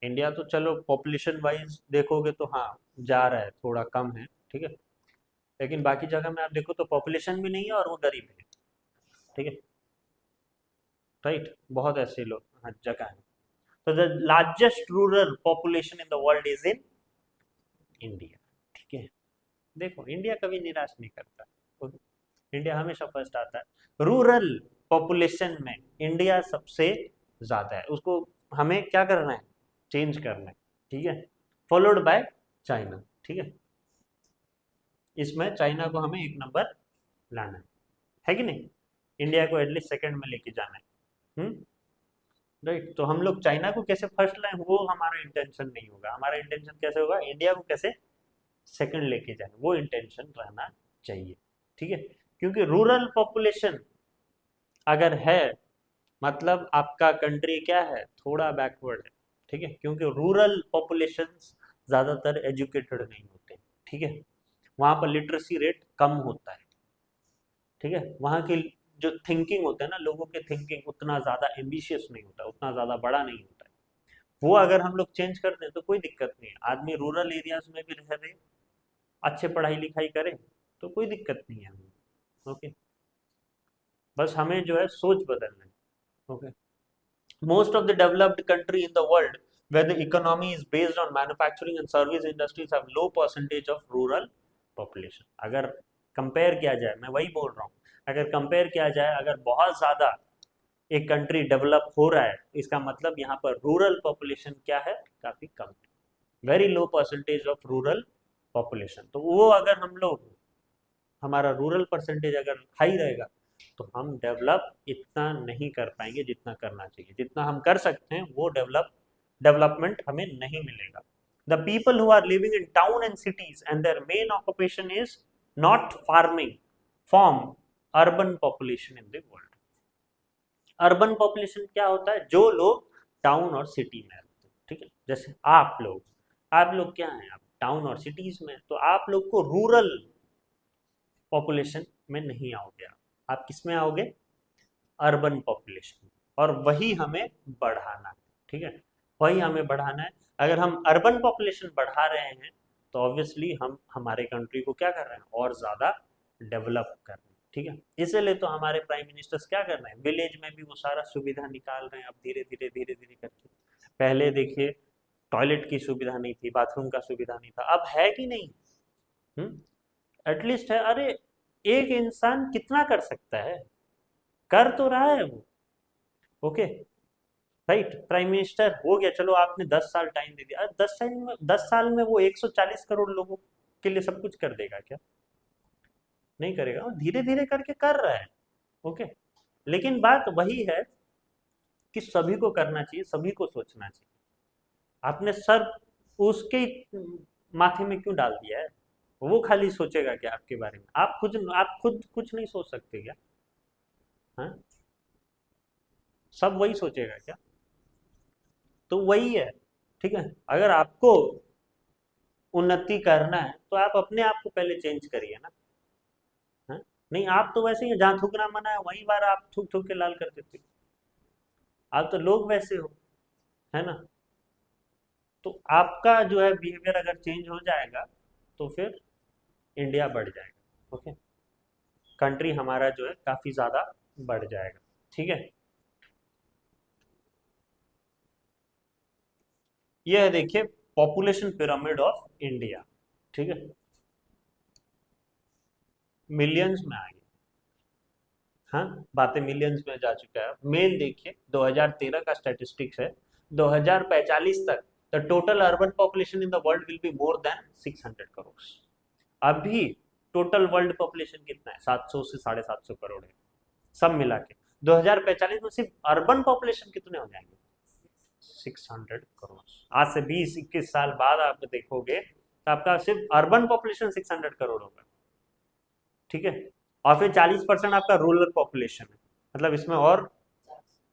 इंडिया तो चलो पॉपुलेशन वाइज देखोगे तो हाँ जा रहा है, थोड़ा कम है, ठीक है, लेकिन बाकी जगह में आप देखो तो पॉपुलेशन भी नहीं है और वो गरीब है, ठीक है, राइट, बहुत ऐसे लोग, हाँ, जगह है, तो the largest rural population in the world is in India, ठीक है, देखो इंडिया कभी निराश नहीं करता, इंडिया हमेशा फर्स्ट आता है, रूरल पॉपुलेशन में इंडिया सबसे ज्यादा है, उसको हमें क्या करना है, चेंज करना है, ठीक है, फॉलोड बाय चाइना, ठीक है, इसमें चाइना को हमें एक नंबर लाना है कि नहीं, इंडिया को एटलीस्ट सेकंड में लेके जाना है, राइट, तो हम लोग चाइना को कैसे फर्स्ट लाए, वो हमारा इंटेंशन नहीं होगा, हमारा इंटेंशन कैसे होगा, इंडिया को कैसे सेकंड लेके जाए, वो इंटेंशन रहना चाहिए, ठीक है, क्योंकि रूरल पॉपुलेशन अगर है, मतलब आपका कंट्री क्या है, थोड़ा बैकवर्ड है, ठीक है, क्योंकि रूरल पॉपुलेशन ज्यादातर एजुकेटेड नहीं होते, ठीक है, वहां पर लिटरेसी रेट कम होता है, ठीक है, वहां की जो थिंकिंग होता है ना, लोगों के थिंकिंग उतना ज्यादा एम्बिशियस नहीं होता, उतना ज्यादा बड़ा नहीं होता है, वो अगर हम लोग चेंज कर दें तो कोई दिक्कत नहीं है, आदमी रूरल एरियाज में भी रह रहे, अच्छे पढ़ाई लिखाई करें तो कोई दिक्कत नहीं है हमें, ओके, बस हमें जो है सोच बदलना है, okay, most of the developed country in the world where the economy is based on manufacturing and service industries have low percentage of rural population. अगर कंपेयर किया जाए, मैं वही बोल रहा हूँ, अगर कंपेयर किया जाए, अगर बहुत ज़्यादा एक कंट्री डेवलप हो रहा है, इसका मतलब यहाँ पर रूरल पॉपुलेशन क्या है, काफ़ी कम है, very low percentage of rural population. तो वो अगर हम लोग, हमारा रूरल परसेंटेज अगर हाई रहेगा तो हम डेवलप इतना नहीं कर पाएंगे जितना करना चाहिए, जितना हम कर सकते हैं वो डेवलपमेंट हमें नहीं मिलेगा। The people who are living in town and cities and their main occupation is not farming form urban population in the world. Urban population क्या होता है, जो लोग टाउन और सिटी में रहते हैं, ठीक है, जैसे आप लोग क्या हैं, आप टाउन और सिटीज में, तो आप लोग को रूरल पॉपुलेशन में नहीं आओगे, आप किस में आओगे, अर्बन पॉपुलेशन, और वही हमें बढ़ाना है, ठीक है, वही हमें बढ़ाना है। अगर हम अर्बन पॉपुलेशन बढ़ा रहे हैं तो ऑब्वियसली हम हमारे कंट्री को क्या कर रहे हैं, और ज़्यादा डेवलप कर रहे हैं, ठीक है। इसीलिए तो हमारे प्राइम मिनिस्टर्स क्या कर रहे हैं, विलेज में भी वो सारा सुविधा निकाल रहे हैं अब धीरे धीरे करके। पहले देखिए टॉयलेट की सुविधा नहीं थी, बाथरूम का सुविधा नहीं था, अब है कि नहीं, एटलीस्ट है। अरे एक इंसान कितना कर सकता है, कर तो रहा है वो, ओके राइट, प्राइम मिनिस्टर हो गया, चलो आपने 10 साल टाइम दे दिया, 10 साल में वो 140 करोड़ लोगों के लिए सब कुछ कर देगा क्या, नहीं करेगा, धीरे धीरे करके कर रहा है, ओके। लेकिन बात वही है कि सभी को करना चाहिए, सभी को सोचना चाहिए। आपने सर उसके माथे में क्यों डाल दिया है, वो खाली सोचेगा क्या आपके बारे में, आप खुद कुछ नहीं सोच सकते क्या, हाँ, सब वही सोचेगा क्या, तो वही है, ठीक है। अगर आपको उन्नति करना है तो आप अपने आप को पहले चेंज करिए ना, हाँ? नहीं आप तो वैसे ही जहाँ थूकना मना है वहीं बार आप थूक थूक के लाल कर देते हो, आप तो लोग वैसे हो, है ना। तो आपका जो है बिहेवियर अगर चेंज हो जाएगा तो फिर इंडिया बढ़ जाएगा, ओके, कंट्री हमारा जो है काफी ज्यादा बढ़ जाएगा, ठीक है। ये है देखिए पॉपुलेशन पिरामिड ऑफ इंडिया, ठीक है, मिलियंस में आ गया, हाँ, बातें मिलियंस में जा चुका है। मेल देखिए 2013 का स्टैटिस्टिक्स है, 2045 तक the total urban population in the world will be more than 600 crore. अभी टोटल वर्ल्ड पॉपुलेशन कितना है, 700 से 750 करोड़ है, सब मिला के 2045 में सिर्फ अर्बन पॉपुलेशन कितने हो जाएंगे, 600 करोड़। आज से 20-21 साल बाद आप देखोगे तो आपका सिर्फ अर्बन पॉपुलेशन 600 करोड़ होगा, ठीक है, और फिर 40% आपका रूरल पॉपुलेशन है, मतलब इसमें और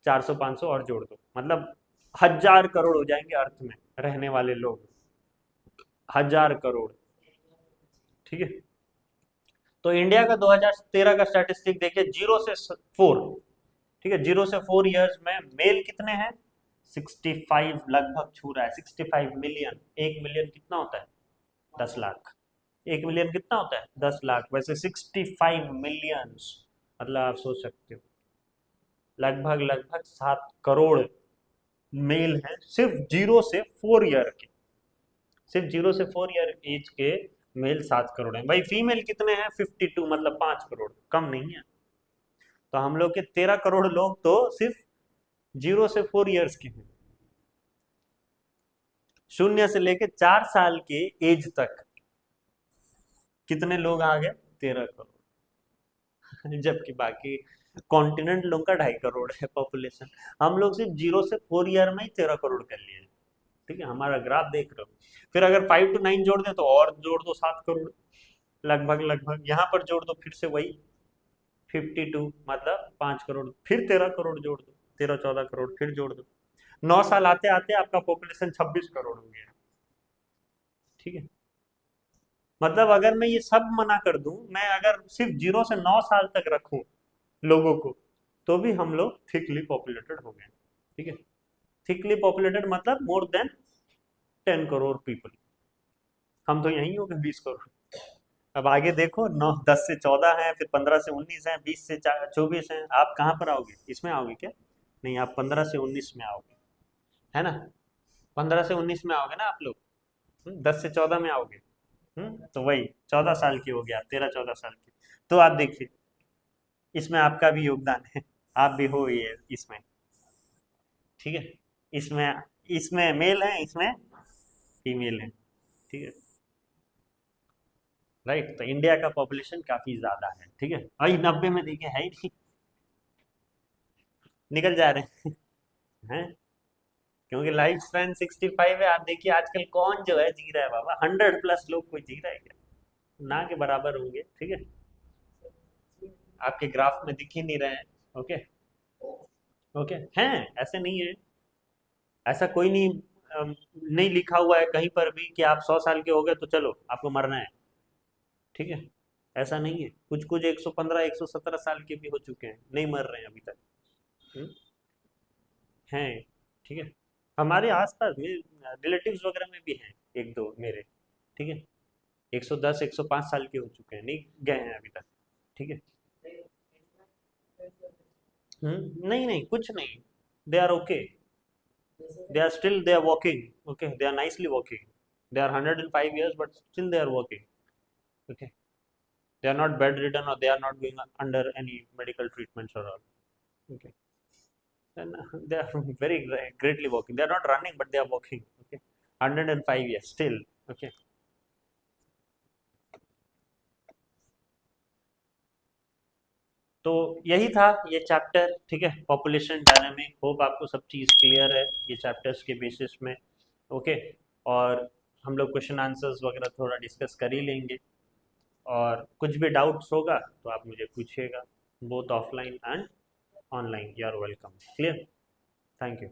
400-500 और जोड़ दो, मतलब 1000 करोड़ हो जाएंगे अर्थ में रहने वाले लोग, 1000 करोड़, ठीक है। तो इंडिया का 2013 का स्टैटिस्टिक देखिए, 0 से 4, ठीक है, 0 से 4 ईयर्स में मेल कितने हैं, 65 लगभग छू रहा है, 65 मिलियन। 1 मिलियन कितना होता है, 10 लाख, 1 मिलियन कितना होता है, 10 लाख, वैसे 65 मिलियंस, मतलब आप सोच सकते हो लगभग लगभग 7 करोड़ मेल हैं सिर्फ 0 से 4 ईयर के, सिर्फ 0 से 4 ईयर एज के मेल 7 करोड़ हैं। भाई फीमेल कितने हैं, 52, मतलब 5 करोड़, कम नहीं है। तो हम लोग के 13 करोड़ लोग तो सिर्फ 0 से 4 ईयर्स के हैं, 0 से लेके 4 साल के एज तक कितने लोग आ गए, 13 करोड़। जबकि बाकी कॉन्टिनेंट लोग का 2.5 करोड़ है पॉपुलेशन, हम लोग सिर्फ 0 से 4 ईयर में ही 13 करोड़ कर लिए, ठीक है, हमारा ग्राफ देख रहे हो। फिर अगर 5 to 9 जोड़ दे तो और जोड़ दो 7 करोड़, लगभग लगभग यहाँ पर जोड़ दो फिर से वही 52, मतलब 5 करोड़, फिर 13 करोड़ जोड़ दो, 13-14 करोड़ फिर जोड़ दो, 9 साल आते आते आपका पॉपुलेशन 26 करोड़ हो गया, ठीक है। मतलब अगर मैं ये सब मना कर दूं, मैं अगर सिर्फ 0 से 9 साल तक रखूं लोगों को, तो भी हम लोग थिकली पॉपुलेटेड हो गए, ठीक है। थिकली पॉपुलेटेड मतलब मोर देन 10 करोड़ पीपल, हम तो यही हो गए 20 करोड़। अब आगे देखो 9 10 से 14 है, फिर 15 से 19 है, 20 से 24 है, आप कहाँ पर आओगे, इसमें आओगे क्या, नहीं, आप 15 से 19 में आओगे, है ना। 15 से 19 में आओगे ना आप लोग, 10 से 14 में आओगे। तो वही 14 साल की हो गया, 13-14 साल की। तो आप देखिए, इसमें आपका भी योगदान है, आप भी हो ये इसमें, ठीक है। इसमें इसमें मेल है, इसमें फीमेल है, ठीक है। राइट, तो इंडिया का पॉपुलेशन काफी ज्यादा है, ठीक है। भाई 90 में देखिए है ही नहीं, निकल जा रहे हैं। क्योंकि लाइफ स्पैन 65 है। आप देखिए आजकल कौन जो है जी रहा है बाबा, 100+ लोग कोई जी रहा है क्या? ना के बराबर होंगे, ठीक है। आपके ग्राफ में दिख ही नहीं रहे हैं। ओके, ओके हैं, ऐसे नहीं है। ऐसा कोई नहीं, नहीं लिखा हुआ है कहीं पर भी कि आप 100 साल के हो गए तो चलो आपको मरना है, ठीक है। ऐसा नहीं है, कुछ कुछ 115 117 साल के भी हो चुके हैं, नहीं मर रहे हैं अभी तक। हम्म, हैं, ठीक है। हमारे आसपास में रिलेटिव्स वगैरह में भी हैं, एक दो मेरे, ठीक है। 110 105 साल के हो चुके हैं, नहीं गए हैं अभी तक, ठीक है। नहीं नहीं, कुछ नहीं, they are okay, they are still they are walking, okay, they are nicely walking, they are 105 years but still they are walking, okay. They are not bedridden or they are not going under any medical treatments or all, okay. And they are very greatly walking, they are not running but they are walking, okay. 105 years still, okay. तो यही था ये chapter, ठीक है, population dynamic. Hope आपको सब चीज़ clear है ये चैप्टर्स के बेसिस में, ओके। और हम लोग क्वेश्चन आंसर्स वगैरह थोड़ा डिस्कस कर ही लेंगे, और कुछ भी डाउट्स होगा तो आप मुझे पूछिएगा, both offline and online, you are welcome. Clear, thank you.